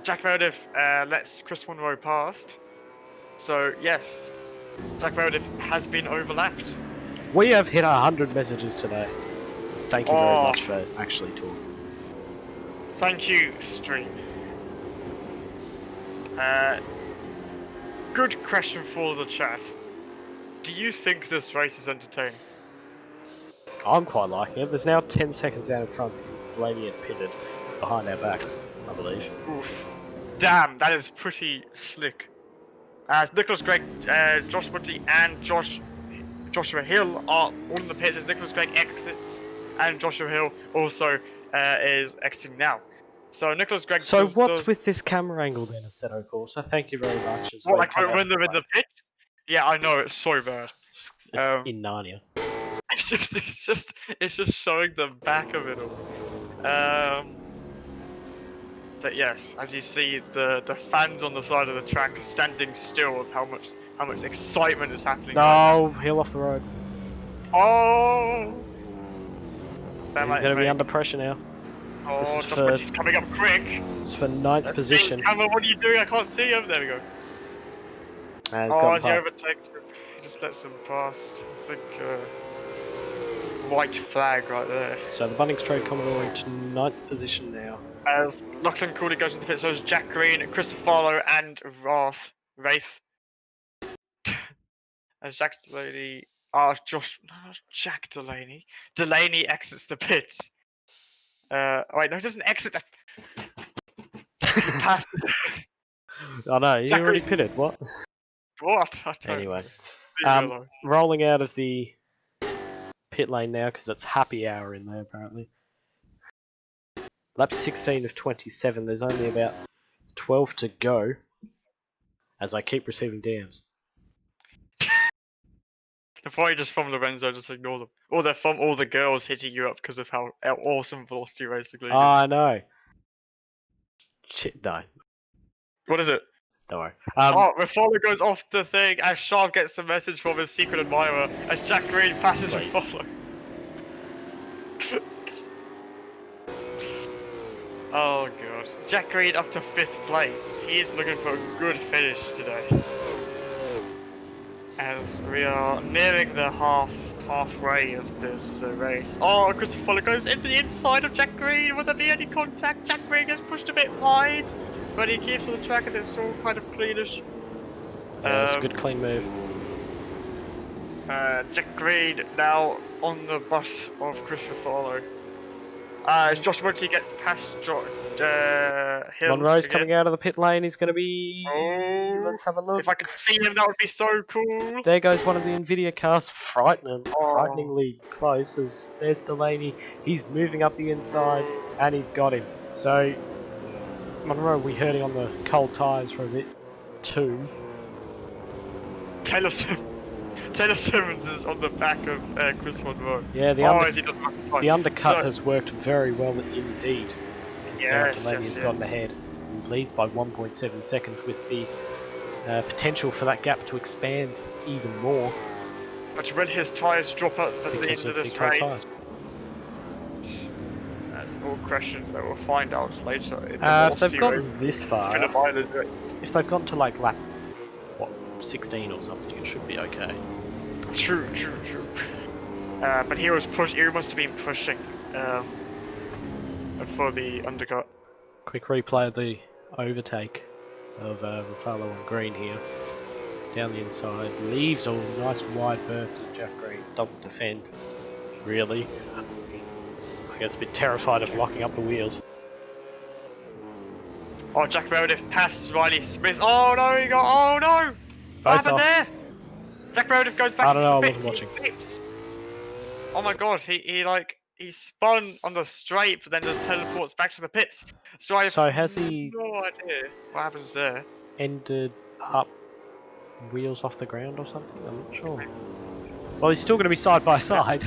Jack Meredith lets Chris Monroe past. So yes, Jack Meredith has been overlapped. We have hit 100 messages today. Thank you very much for actually talking. Thank you, stream. Good question for the chat. Do you think this race is entertaining? I'm quite liking it. There's now 10 seconds out in front because Delaney had pitted behind our backs, I believe. Oof. Damn, that is pretty slick. As Nicholas Gregg, Josh Woodley and Joshua Hill are all in the pits as Nicholas Gregg exits, and Joshua Hill also is exiting now. So Nicholas Gregg. So what's with this camera angle then, Assetto Corsa? Thank you very much. What, like when they're in the pits? Yeah, I know, it's so bad. In Narnia. It's just showing the back of it all. But yes, as you see, the fans on the side of the track standing still of how much excitement is happening. No, Hill off the road. Oh! He's going to be under pressure now. Oh, he's coming up quick. It's for 9th position. Camera, what are you doing? I can't see him. There we go. And as he overtakes him, he just lets him pass. I think white flag right there. So the Bunnings Trade Commodore into 9th position now. As Lachlan Cooley goes into the pit, so is Jack Green, Chris Farlow and Roth Wraith. As Jack Delaney, Jack Delaney. Delaney exits the pits. Wait, no, he doesn't exit the. He passed. I know, you Jack already Reed. pitted, what? What? I don't Anyway, know. rolling out of the pit lane now because it's happy hour in there apparently. Lap 16 of 27, there's only about 12 to go as I keep receiving DMs. They're probably just from Lorenzo, just ignore them. Or they're from all the girls hitting you up because of how awesome Velocity Racing League is. I know. Shit, no. What is it? Don't worry. Rafalo goes off the thing as Sharp gets a message from his secret admirer as Jack Green passes Rafalo. Oh god. Jack Green up to 5th place. He is looking for a good finish today. As we are nearing the halfway of this race. Oh, Christopher goes into the inside of Jack Green. Will there be any contact? Jack Green gets pushed a bit wide, but he keeps on the track and it's all kind of cleanish. That's a good clean move. Jack Green now on the bus of Chris Rafalo. As Josh Monty gets past Hill. Monroe's again. coming out of the pit lane. He's going to be... Oh, let's have a look. If I could see him, that would be so cool. There goes one of the Nvidia cars. Frighteningly close. As there's Delaney. He's moving up the inside and he's got him. So, Monroe, we heard him on the cold tyres for a bit too. Taylor Simmons is on the back of Chris Monroe. Yeah, the undercut So- has worked very well indeed. Yes, Delaney has gotten ahead and leads by 1.7 seconds with the potential for that gap to expand even more. But when his tyres drop up at the end of this race, that's all questions that we'll find out later in the if they've gotten this far, Phillip Island race. if they've gotten to like lap 16 or something, it should be okay. True. But he must have been pushing for the undercut. Quick replay of the overtake of Rafalo on green here. Down the inside, leaves a nice wide berth as Jack Green doesn't defend, really. I guess a bit terrified of locking up the wheels. Oh, Jack Meredith passed Riley Smith. Oh no, oh no! What happened there? Jack Meredith goes back I don't know, to I the wasn't pits. watching. Oh my god, he spun on the straight, but then just teleports back to the pits. So has he no idea what happens there. ended up wheels off the ground or something? I'm not sure. Well, he's still going to be side by side,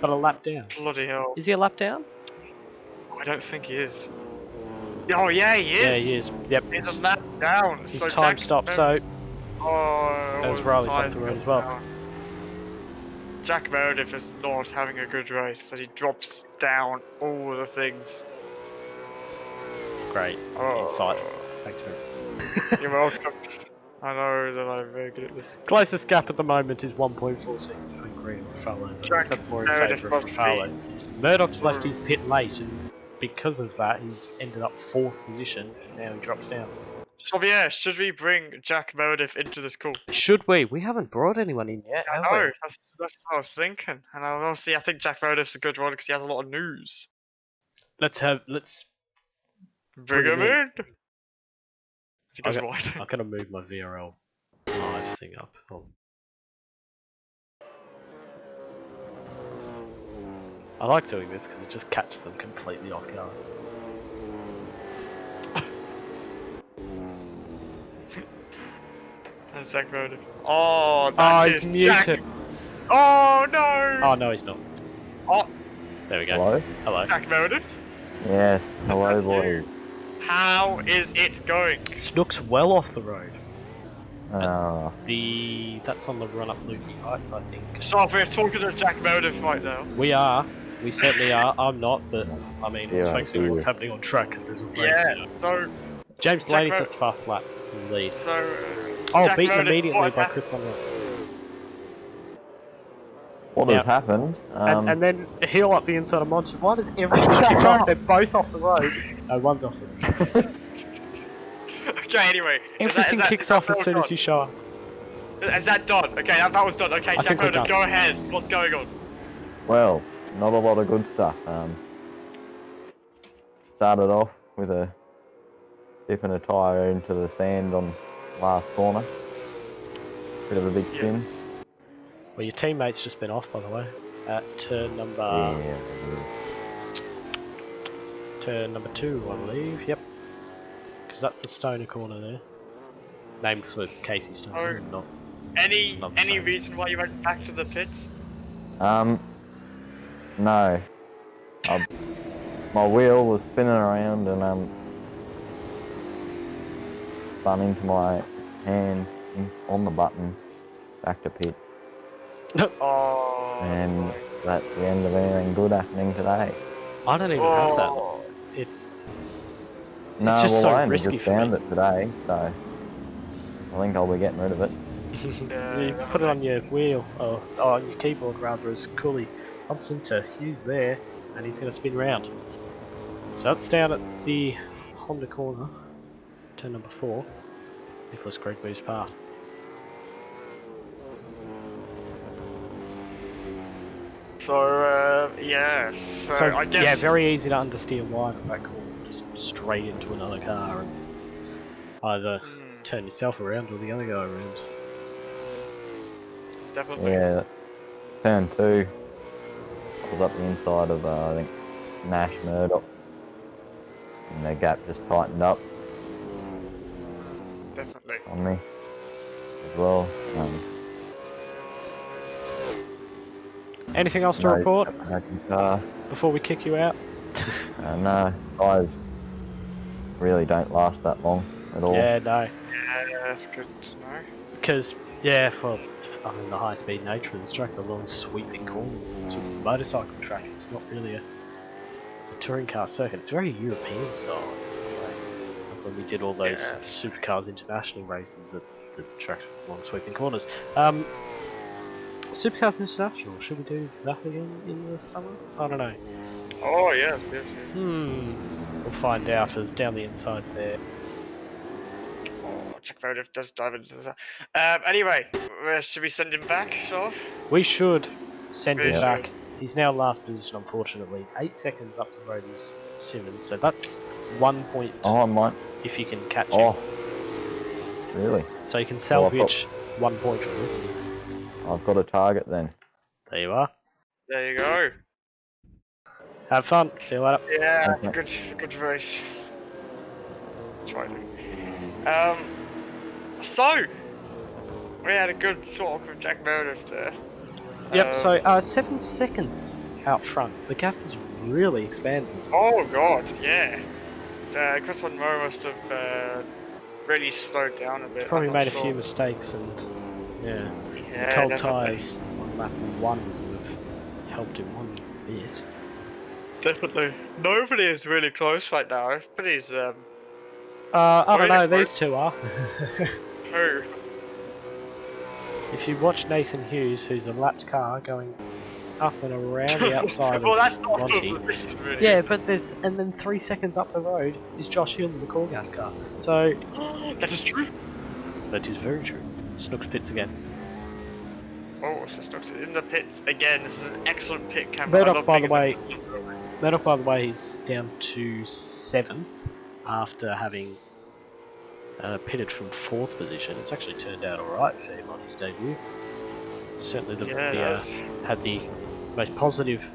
but a lap down. Bloody hell. Is he a lap down? I don't think he is. Oh yeah, he is. Yeah, he is. Yep. He's a lap down. His so time Jack stopped, Meredith- so Oh, as Riley's off the road as well. Jack Meredith is not having a good race, so he drops down all the things. Great. Oh. Insight. Thanks very much. You're welcome. I know that I'm very good at this. Closest gap at the moment is 1.4 seconds between Green and Rafalo. Jack That's more in Meredith favour of must Rafalo. Murdoch's left his pit late, and because of that, he's ended up 4th position, and now he drops down. So yeah, should we bring Jack Meredith into this call? Should we? We haven't brought anyone in yet, have we? No, that's what I was thinking. And obviously, I think Jack Meredith's a good one because he has a lot of news. Let's Bring him in. He goes I'm wide. gonna move my VRL live thing up. I like doing this because it just catches them completely off guard. That's Jack Meredith. Oh, that he's is muted. Jack. Oh no! Oh no, he's not. Oh, There we go. Hello? Hello. Jack Meredith. Yes, hello That's boy. you. How is it going? Snook's well off the road. Ah, That's on the run up Loopy Heights, I think. So we're talking to Jack Meredith right now. We are. We certainly are. I'm not, but I mean, it's Yeah, basically what's yeah. happening on track because there's a race. Yeah. So James Jack Delaney Mer- sets the fast lap in the lead. so. Oh, Jack beaten Meredith, immediately what by happened? Chris Monroe. what Yeah. has happened? And then heel up the inside of Monty. Why does everyone kick off? They're both off the road. No, one's off the road. Okay, anyway. Everything kicks off as soon as you show up. Is that done? Okay, that was done. Okay, I think we're Jack, done. go ahead. What's going on? Well, not a lot of good stuff. Started off with dipping a tyre into the sand on last corner. Bit of a big spin. Well, your teammate's just been off, by the way, at turn number turn 2, I believe. Yep, because that's the Stoner corner there, named for Casey Stoner. Oh. Not Any Stoner. reason why you went back to the pits? No. My wheel was spinning around and spun into my hand on the button back to pits. Oh. And that's the end of anything good happening today. I don't even have that. It's No, just well, so I only risky just for found me. it today, so I think I'll be getting rid of it. You put it on your wheel, or on your keyboard rather, as Cooley bumps into Hughes there, and he's going to spin round. So that's down at the Honda corner, turn number 4. Nicholas Craig moves past. So, yes. So I guess... yeah, very easy to understeer wide at that corner, just straight into another car and either turn yourself around or the other guy around. Definitely. Yeah, turn 2. I was up the inside of, I think, Nash Murdoch. And the gap just tightened up Definitely. on me as well. Anything else to report Car. before we kick you out? No, guys really don't last that long at all. Yeah, no. Yeah, that's good to know. Because, yeah, for the high-speed nature of this track, the long sweeping corners, it's a motorcycle track, it's not really a touring car circuit. It's very European style in some way. Like when we did all those Supercars International races at the tracks with long sweeping corners. Supercars International, should we do that again in the summer? I don't know. Oh, yes. We'll find out as down the inside there. Oh, Jack Meredith does dive into this. Anyway, should we send him back, Sherf? We should send him should. back. He's now last position, unfortunately. 8 seconds up the road is Simmons, so that's 1 point Oh, I might. if you can catch him. Oh, really? So you can salvage 1 point from this. I've got a target then. There you are. There you go. Have fun. See you later. Yeah, Okay. good race. Totally. So we had a good talk with Jack Meredith there. Yep, so 7 seconds out front. The gap is really expanding. Oh god, yeah. Chris Monroe must have really slowed down a bit. Probably made a few mistakes and yeah. The cold tyres on lap 1 would have helped him one bit. Definitely. Nobody is really close right now. Everybody's I don't know, really these two are. Who? If you watch Nathan Hughes, who's a lapped car going up and around the outside well, of that's not Monty. really. Yeah, but and then 3 seconds up the road is Josh Hill in the Corgas car. So that is true. that is very true. Snooks pits again. Oh, so Snooks in the pits again. This is an excellent pit camera. Murdoch, by the way, he's down to 7th after having pitted from 4th position. It's actually turned out alright for him on his debut. Certainly had the most positive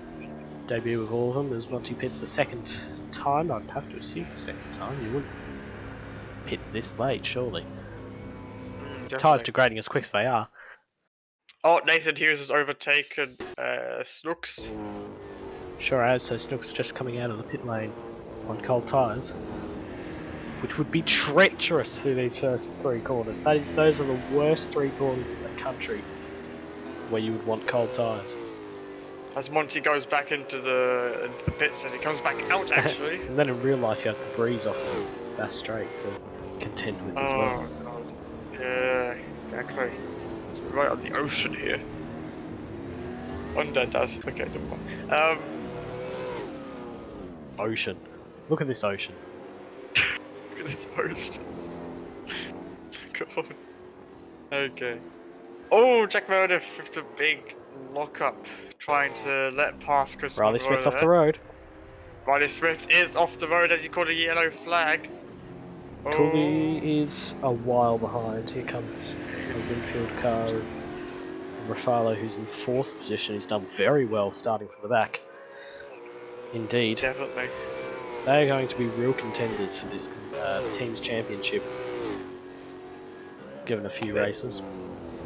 debut of all of them, as once he pits the second time. I'd have to assume the second time. You wouldn't pit this late, surely. Tyres degrading as quick as they are. Oh, Nathan Hughes has overtaken Snooks. Sure has, so Snooks just coming out of the pit lane on cold tyres, which would be treacherous through these first 3 corners. Those are the worst 3 corners in the country where you would want cold tyres. As Monty goes back into the pits, as he comes back out, actually. And then in real life you have the breeze off the Bass Strait to contend with as well. God. Yeah, exactly. It's right on the ocean here. Undead does. Okay, never mind. Ocean. Look at this ocean. Look at this ocean. Okay. Oh, Jack Meredith with a big lock-up, trying to let past Chris Riley Monroe Smith off there. the road. Riley Smith is off the road as he caught a yellow flag. Cooley is a while behind. Here comes a Winfield car of Rafalo, who's in 4th position. He's done very well starting from the back. Indeed. Definitely. They are going to be real contenders for this team's championship, given a few races.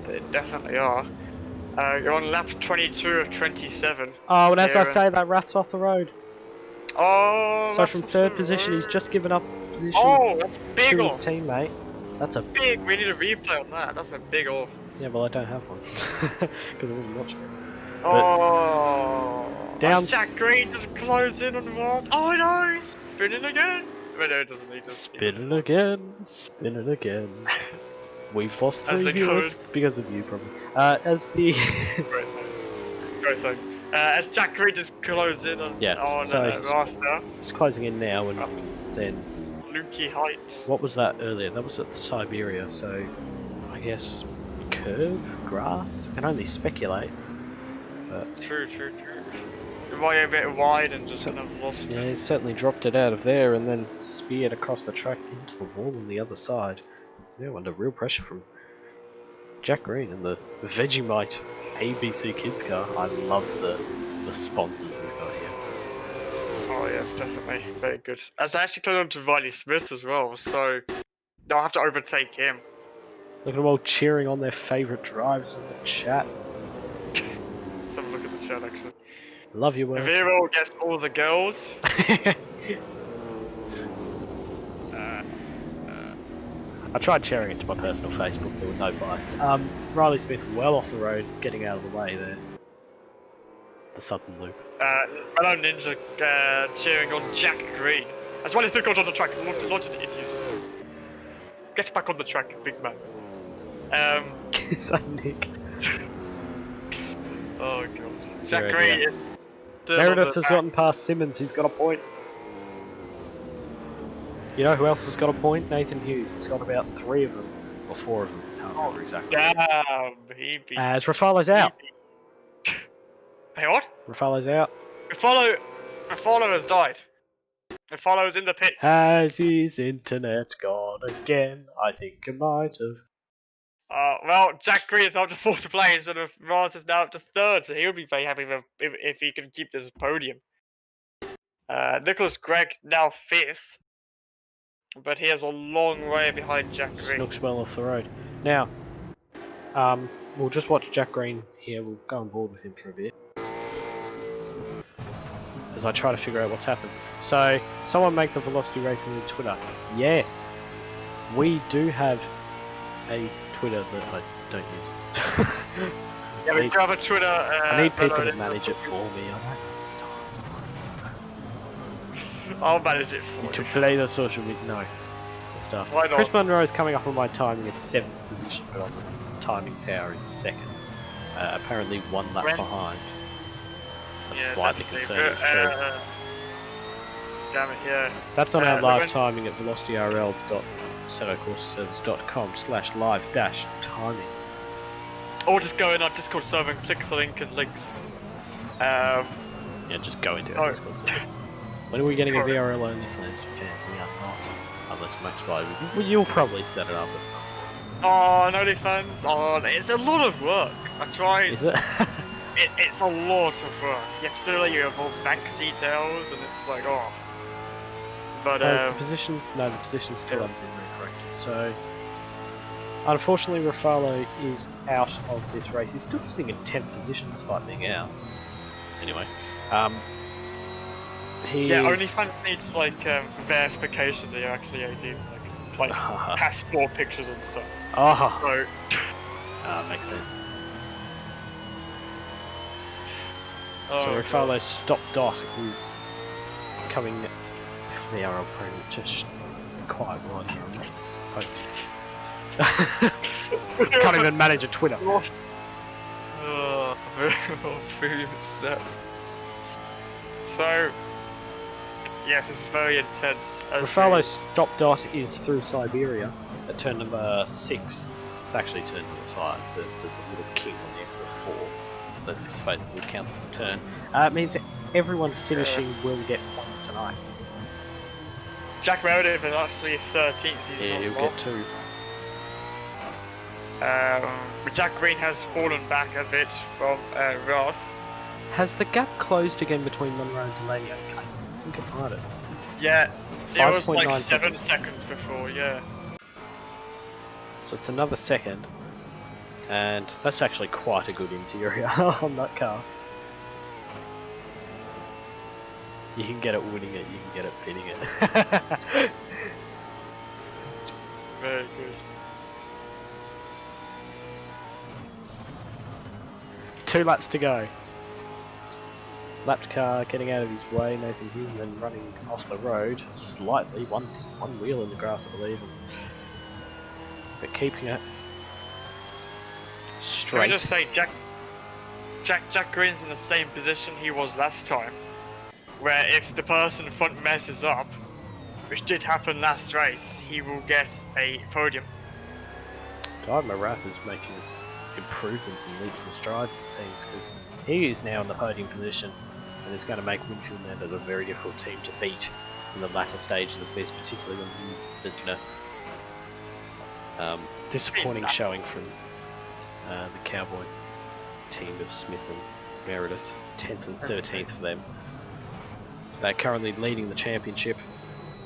They definitely are. You're on lap 22 of 27. Oh, and as I say, that Rath's off the road. Oh, So from 3rd position, he's just given up position oh, that's big to his off. teammate. That's a Big. We need a replay on that. That's a big off. Yeah, well, I don't have one because I wasn't watching. Oh, down. Jack Green just closed in on the wall. Oh no, he's spinning again. But no, it doesn't need to. Spinning again, spinning again. We've lost 3 viewers because of you, probably. As the Great thing. As Jack Green just closed in on Master. It's closing in now, and then Lukey Heights. What was that earlier? That was at Siberia, so I guess curve, grass. We can only speculate. But True. It might be a bit wide and just kind of lost it. Yeah, he certainly dropped it out of there and then speared across the track into the wall on the other side. Yeah, under real pressure from Jack Green and the Vegemite ABC Kids car. I love the sponsors we've got here. Oh yes, definitely. Very good. As they actually close on to Riley Smith as well, so they'll have to overtake him. Look at them all cheering on their favourite drivers in the chat. Let's have a look at the chat actually. Love you, Will. Vero gets all the girls. I tried sharing it to my personal Facebook, there were no bites. Riley Smith well off the road, getting out of the way there. The southern loop. Hello Ninja cheering on Jack Green. As well as the goes on the track, launch an idiot. Get back on the track, big man. Is that Nick? Oh god. Jack Green is Meredith has gotten past Simmons, he's got a point. You know who else has got a point? Nathan Hughes. He's got about 3 of them, or 4 of them. I can't remember exactly. Damn, he beat. As Rafalo's out. Hey, what? Rafalo's out. Rafalo has died. Rafalo's in the pits. Has his internet gone again? I think it might have. Well, Jack Green is up to 4th place, and Roth is now up to 3rd, so he'll be very happy if he can keep this podium. Nicholas Gregg now 5th. But he has a long way behind Jack Green. Snooks well off the road. Now, we'll just watch Jack Green here. We'll go on board with him for a bit. As I try to figure out what's happened. So, someone make the Velocity Racing on Twitter. Yes, we do have a Twitter that I don't use. Yeah, we do have a Twitter. I need people to manage it for me. I'll manage it for you. To play the social media, no. Stuff. Why not? Chris Monroe is coming up on my timing in 7th position, but on the timing tower in 2nd. Apparently 1 lap behind. That's slightly concerning. Damn it, yeah. That's on our live timing at VelocityRL.AssettoCorsa.com/live-timing. Or just go in our Discord server and click the link and links. Yeah, just go into our Discord server. When are we getting a VRL only fans for fans? We are not. Unless Max Spivey. Well, you'll probably set it up at some point. Oh, no OnlyFans. Oh, it's a lot of work. That's right. Is it? It's a lot of work. You have to do like your whole bank details, and it's like, oh. But the position? No, the position still hasn't been recorrected. So, unfortunately, Rafalo is out of this race. He's still sitting in 10th position despite being out. Anyway, yeah, OnlyFans needs like verification that you're actually 18, like passport pictures and stuff. Oh, so makes sense. Oh, so Rafalo's stop dot is coming at the RL Pro, just quite wide. Can't even manage a Twitter. So Yes, it's very intense. Rafalo's stop dot is through Siberia at turn number 6. It's actually turn number 5, but there's a little kink on there for 4 that supposedly counts as a turn. It means that everyone finishing will get points tonight. Jack Meredith is actually 13th. Yeah, he'll get 2. But Jack Green has fallen back a bit from Roth. Has the gap closed again between Monroe and Delaney? Okay. I think it might have. Yeah, it was like 5.9 7 seconds before, yeah. So it's another second. And that's actually quite a good interior on that car. You can get it winning it, you can get it pinning it. Very good. 2 laps to go. Lapped car getting out of his way, Nathan Human running off the road slightly, one wheel in the grass I believe, but keeping it straight. Can we just say Jack Green's in the same position he was last time, where if the person in front messes up, which did happen last race, he will get a podium. Dive Marath is making improvements and leaps and strides it seems, because he is now in the podium position and is going to make Winfield Land a very difficult team to beat in the latter stages of this, particularly when there's been a disappointing showing from the Cowboy team of Smith and Meredith, 10th and 13th for them. They're currently leading the championship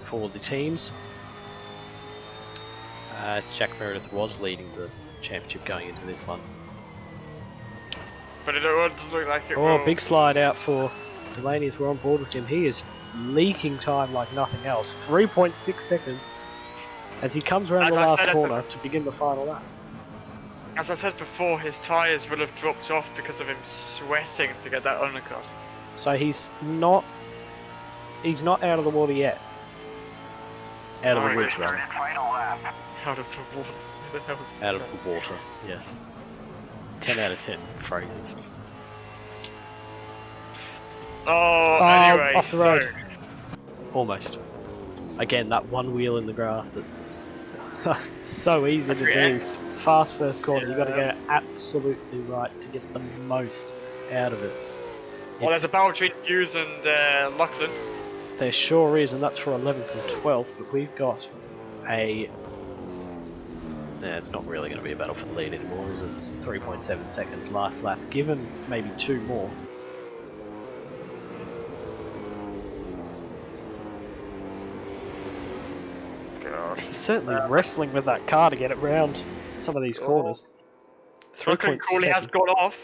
for the teams. Jack Meredith was leading the championship going into this one. But it doesn't look like it will. Oh, big slide out for Delaney as we're on board with him. He is leaking time like nothing else. 3.6 seconds as he comes around the last corner to begin the final lap. As I said before, his tyres will have dropped off because of him sweating to get that undercut. So he's not out of the water yet. Out of the woods, rather. Out of the water. Out of the water, yes. 10 out of 10, Fraser. Anyway, off the road. Almost. Again, that one wheel in the grass that's so easy to do. Fast first corner, you've got to get it absolutely right to get the most out of it. Well, there's a battle between Hughes and Lachlan. There sure is, and that's for 11th and 12th, but we've got a... Yeah, it's not really going to be a battle for the lead anymore, as it's 3.7 seconds last lap, given maybe 2 more. Gosh. He's certainly wrestling with that car to get it round some of these corners. Lachlan Cooley has gone off.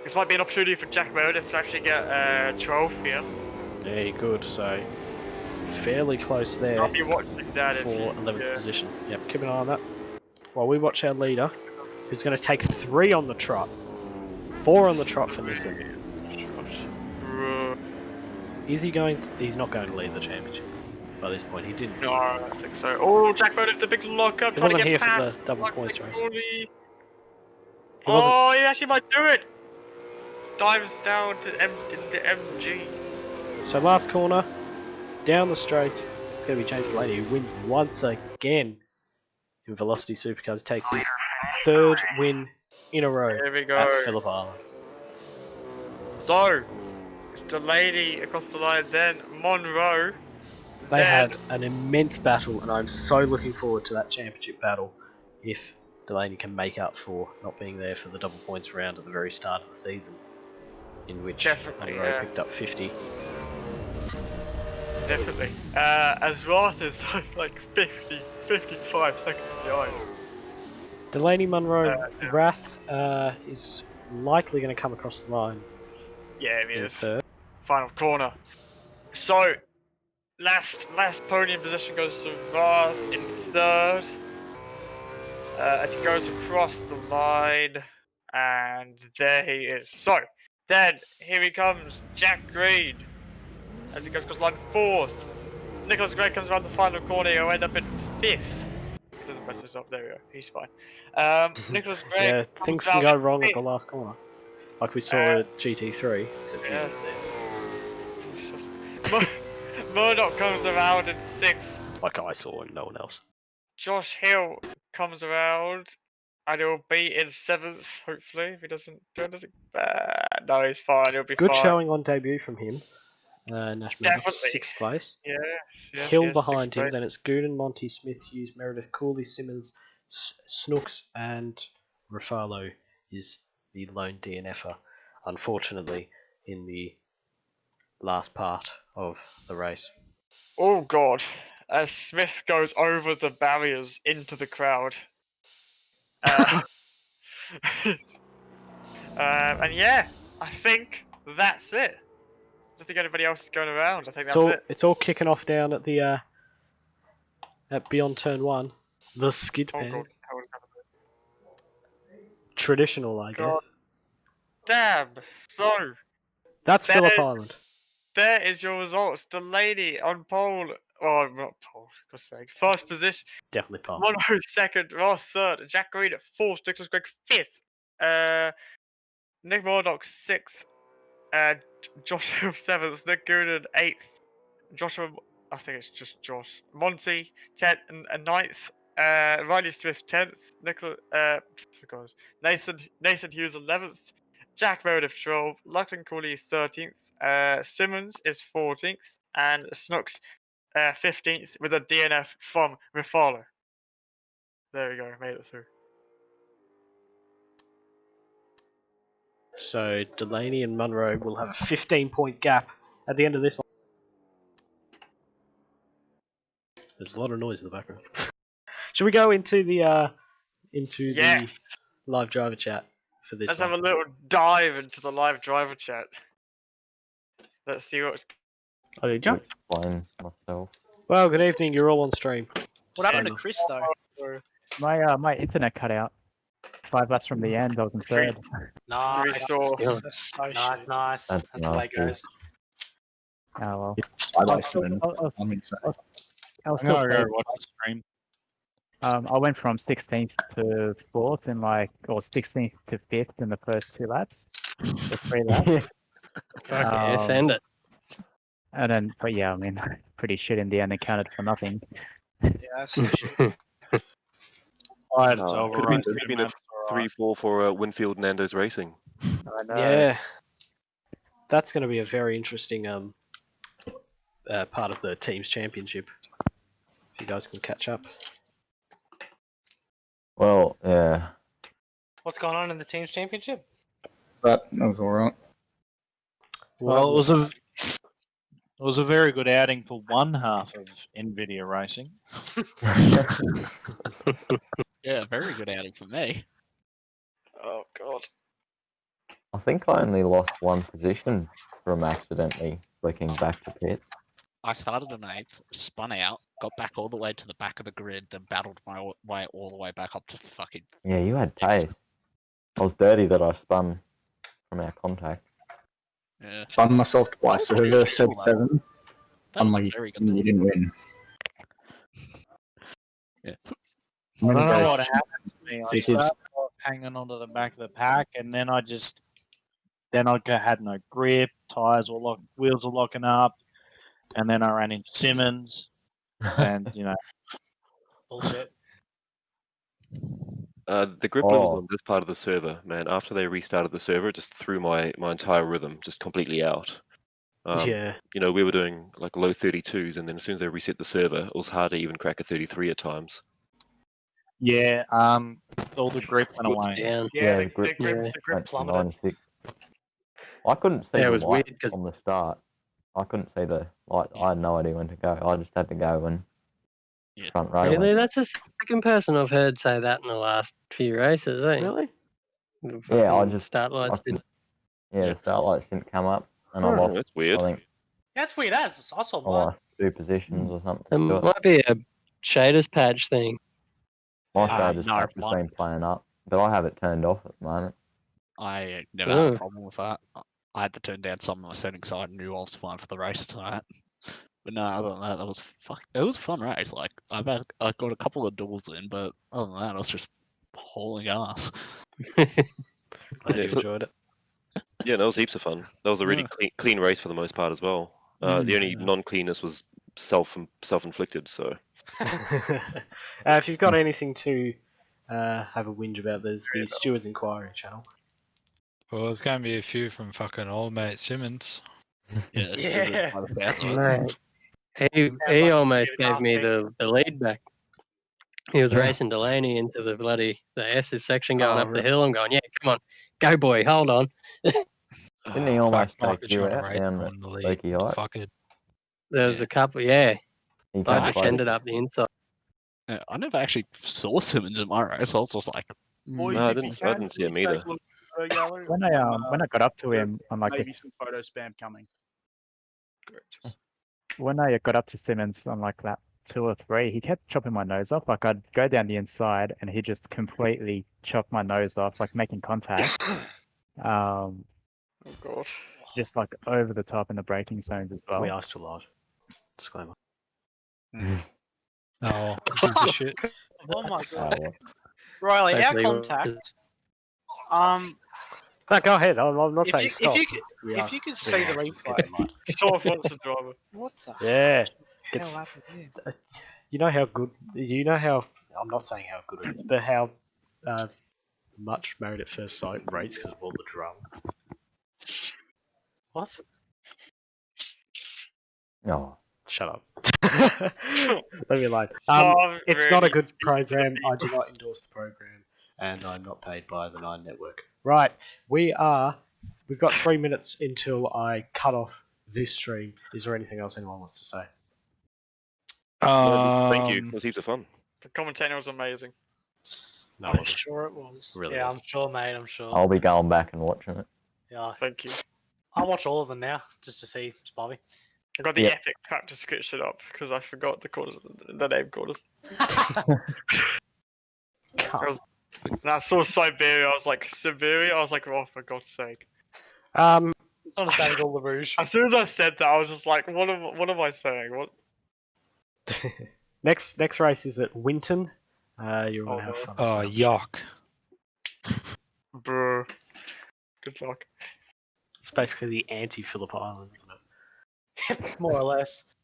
This might be an opportunity for Jack Meredith to actually get a trophy here. Yeah, good, so fairly close there I'll be watching that for 11th position. Yep, keep an eye on that. While we watch our leader, who's going to take 3 on the trot. 4 on the trot for Nissan. Is he going to... He's not going to lead the championship. By this point, he didn't. No, I don't think so. Oh, Jack Meredith, the big lockup, He trying to wasn't get here past. for the double points race. Oh, he actually might do it. Dives down to into MG. So last corner, down the straight, it's going to be James Delaney who wins once again in Velocity Supercars, takes his 3rd win in a row There we go. at Phillip Island. So, it's Delaney across the line, then Monroe. They had an immense battle, and I'm so looking forward to that championship battle if Delaney can make up for not being there for the double points round at the very start of the season, in which Monroe picked up 50. Definitely. As Roth is like 55 seconds behind. Delaney, Monroe, Rath is likely going to come across the line. Yeah, I mean, in it's 3rd. final corner. So, last podium position goes to Roth in 3rd. As he goes across the line, and there he is. So, then here he comes, Jack Green. As he goes across the line 4th. Nicholas Gray comes around the final corner, he'll end up in 5th. He doesn't mess this up, there we go, he's fine. Nicholas Gray. Yeah, things can go wrong at the last corner. Like we saw at GT3, except yes. Murdoch comes around in 6th. Like I saw and no one else. Josh Hill comes around and he'll be in 7th, hopefully, if he doesn't do anything bad. No, he's fine, he'll be Good fine. showing on debut from him. Nash Murdoch, Definitely. 6th place. Yes, Hill yes, behind 6th him, place. then it's Gooden, Monty, Smith, Hughes, Meredith, Cooley, Simmons, Snooks, and Rafalo is the lone DNFer, unfortunately, in the last part of the race. Oh god, as Smith goes over the barriers into the crowd. And yeah, I think that's it. I don't think anybody else is going around. I think that's it. It's all kicking off down at the at beyond turn 1. The skid Oh god, pans. how is that? Traditional, I God. guess. Damn. So That's That Phillip is- Island. there is your results. Delaney on pole. Oh, not pole. For God's sake. First position. Definitely Paul. Monroe second. Ross third. Jack Green at 4th. Nicholas Gregg 5th. Nick Murdoch 6th. Josh Hill 7th. Nick Gooden 8th. Joshua, I think it's just Josh. Monty 10th and 9th. Riley Smith 10th. Nathan Hughes 11th. Jack Meredith 12th. Lachlan Cooley 13th. Simmons is 14th. And Snooks 15th with a DNF from Rafalo. There we go, made it through. So Delaney and Munro will have a 15-point gap at the end of this one. There's a lot of noise in the background. Should we go into the Yes! the live driver chat for this Let's one? have a little dive into the live driver chat. Let's see what's. Oh, did you? Explain myself. Well, good evening. You're all on stream. What happened to Chris, though? My internet cut out. 5 laps from the end, I was in third. Nice. Restore. That's so shit. Nice. That's the way it goes. Oh well. I I like was still, Simmons. I was, I'm excited. I was I'm still gonna go third. watch the stream. I went from 16th to 4th in or 16th to 5th in the first 2 laps. The 3 laps. Okay, send it. And then, but yeah, I mean, pretty shit in the end. It counted for nothing. Yeah, that's so shit. Alright, Could so have been a 3-4 for Winfield Nando's Racing. I know. Yeah, that's going to be a very interesting part of the team's championship. If you guys can catch up. Well, yeah. What's going on in the team's championship? But that was alright. Well, it was a very good outing for one half of NVIDIA Racing. Yeah, very good outing for me. Oh god. I think I only lost 1 position from accidentally flicking back to pit. I started in 8th, spun out, got back all the way to the back of the grid, then battled my way all the way back up to fucking. Yeah, you had pace. I was dirty that I spun from our contact. Yeah, Spun myself twice, so whoever said 7, that was I'm a like, very good. you didn't win. I Yeah. don't know go- what happened to me. I This is- started off hanging onto the back of the pack, and then I had no grip. Tires were locked, wheels were locking up, and then I ran into Simmons, and bullshit. The grip level on this part of the server, man, after they restarted the server, it just threw my entire rhythm just completely out. Yeah. We were doing like low 32s, and then as soon as they reset the server, it was hard to even crack a 33 at times. Yeah, all the grip went What's away. Yeah, Yeah, the the grip- grip Went to plummeted. 96. I couldn't see Yeah, it the was light weird 'cause- on the start. I couldn't see the light. I had no idea when to go. I just had to go and Yeah. front row. Oh, Really, that's the second person I've heard say that in the last few races, eh? Really? The Yeah, I fucking just- start lights I did. Yeah, the start lights didn't come up, and I Oh, lost. that's I weird. think That's weird as. I saw I mine. lost 2 positions or something. It to it. might be a shaders patch thing. My Ah, shaders no, patch has mine- been playing up, but I have it turned off at the moment. I never had a Oh. problem with that. I had to turn down some of my settings, so I knew I was fine for the race tonight. But no, other than that, it was a fun race. Like I got a couple of duels in, but other than that, I was just hauling ass. Glad Yeah, you enjoyed it. Yeah, that was heaps of fun. That was a really Yeah. clean race for the most part as well. The only non-cleanness was self-inflicted. So if you've got anything to have a whinge about, there's the Stewards Inquiry channel. Well, there's going to be a few from fucking old mate Simmons. Yeah. Mate, he almost gave me the lead back. He was racing Delaney into the S's section going up the hill. I'm going, yeah, come on, go boy, hold on. Didn't he almost Fuck, take you trying to out rate down him the on the lead. leaky height? Fuck it. There was a couple, yeah. He I came just close. ended up the inside. Yeah, I never actually saw Simmons in my race. I was just like, no, I didn't see him either. When I got up to him on like maybe some photo spam coming. when I got up to Simmons on like lap 2 or 3, he kept chopping my nose off. Like I'd go down the inside and he just completely chopped my nose off, like making contact. Oh god. Just like over the top in the braking zones as well. We are still live. Disclaimer. Oh, gives a shit. Oh my Oh, god. well. Riley, our Hopefully contact. No, go ahead. I'm not saying If stop. you could see the replay. Sherf wants the driver. What the Yeah. hell It's, happened here? you know how good. You know how. I'm not saying how good it is, but how much Married at First Sight rates because of all the drama. What? No. Shut up. Let me alone. Oh, It's not a really? good program. I do not endorse the program, and I'm not paid by the Nine Network. Right, we've got 3 minutes until I cut off this stream. Is there anything else anyone wants to say? Thank you. It was heaps of fun. The commentator was amazing. No, I'm sure it was. Really yeah, wasn't. I'm sure, mate. I'm sure. I'll be going back and watching it. Yeah, Thank you. I'll watch all of them now just to see Spivey. I got the Yep. epic practice script up because I forgot the name quarters. And I saw Siberia. I was like, Siberia? I was like, oh, for God's sake. It's not as bad as all the Rouge. As soon as I said that, I was just like, what am I saying? What? Next race is at Winton. You're gonna have fun. Oh, yuck. Bruh. Good luck. It's basically the anti-Phillip Island, isn't it? More or less.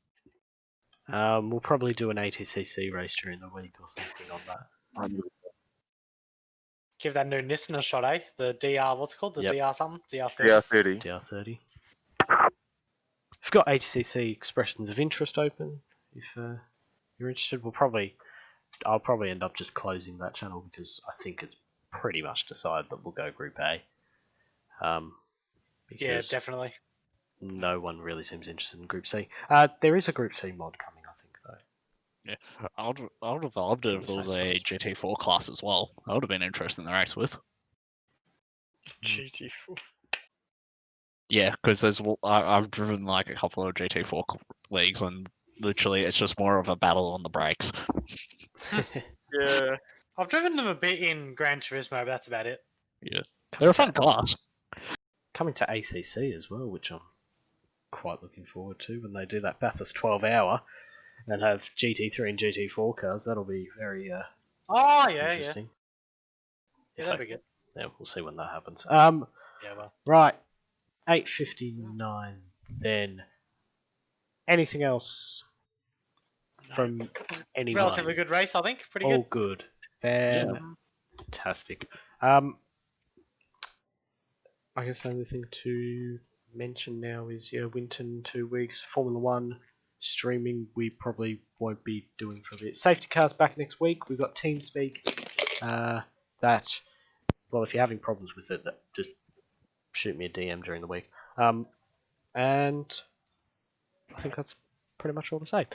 We'll probably do an ATCC race during the week or something on that. Give that new Nissan a shot, eh? The DR, what's it called? The Yep. DR something? DR30. DR30. DR30. I've got ATCC expressions of interest open. If you're interested, I'll probably end up just closing that channel because I think it's pretty much decided that we'll go Group A. Yeah, Because definitely. no one really seems interested in Group C. There is a Group C mod coming, I think, though. yeah, I would have loved it if there was a GT4 class as well. I would have been interested in the race with. GT4. Yeah, because I've driven like a couple of GT4 leagues and literally it's just more of a battle on the brakes. Yeah. I've driven them a bit in Gran Turismo, but that's about it. Yeah, they're a fun class. Coming to ACC as well, which I'm quite looking forward to when they do that Bathurst 12-hour and have GT3 and GT4 cars. That'll be very Oh, yeah. interesting. Yeah, that'd be good. Yeah, we'll see when that happens. Yeah, well. Right, 8:59 then. Anything else from anyone? Relatively good race, I think. Pretty All good. good. Fantastic. I guess the only thing to mention now is Winton 2 weeks, Formula 1 streaming we probably won't be doing for a bit. Safety cars back next week. We've got TeamSpeak. Well, if you're having problems with it, just shoot me a DM during the week. And I think that's pretty much all to say.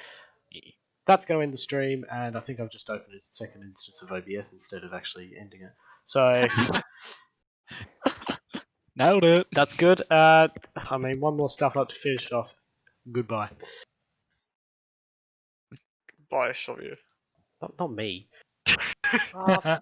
That's going to end the stream, and I think I've just opened a second instance of OBS instead of actually ending it. So Nailed it. that's good. I mean, one more stuff up to finish it off. Goodbye. Bye, shove you. Not me. Oh,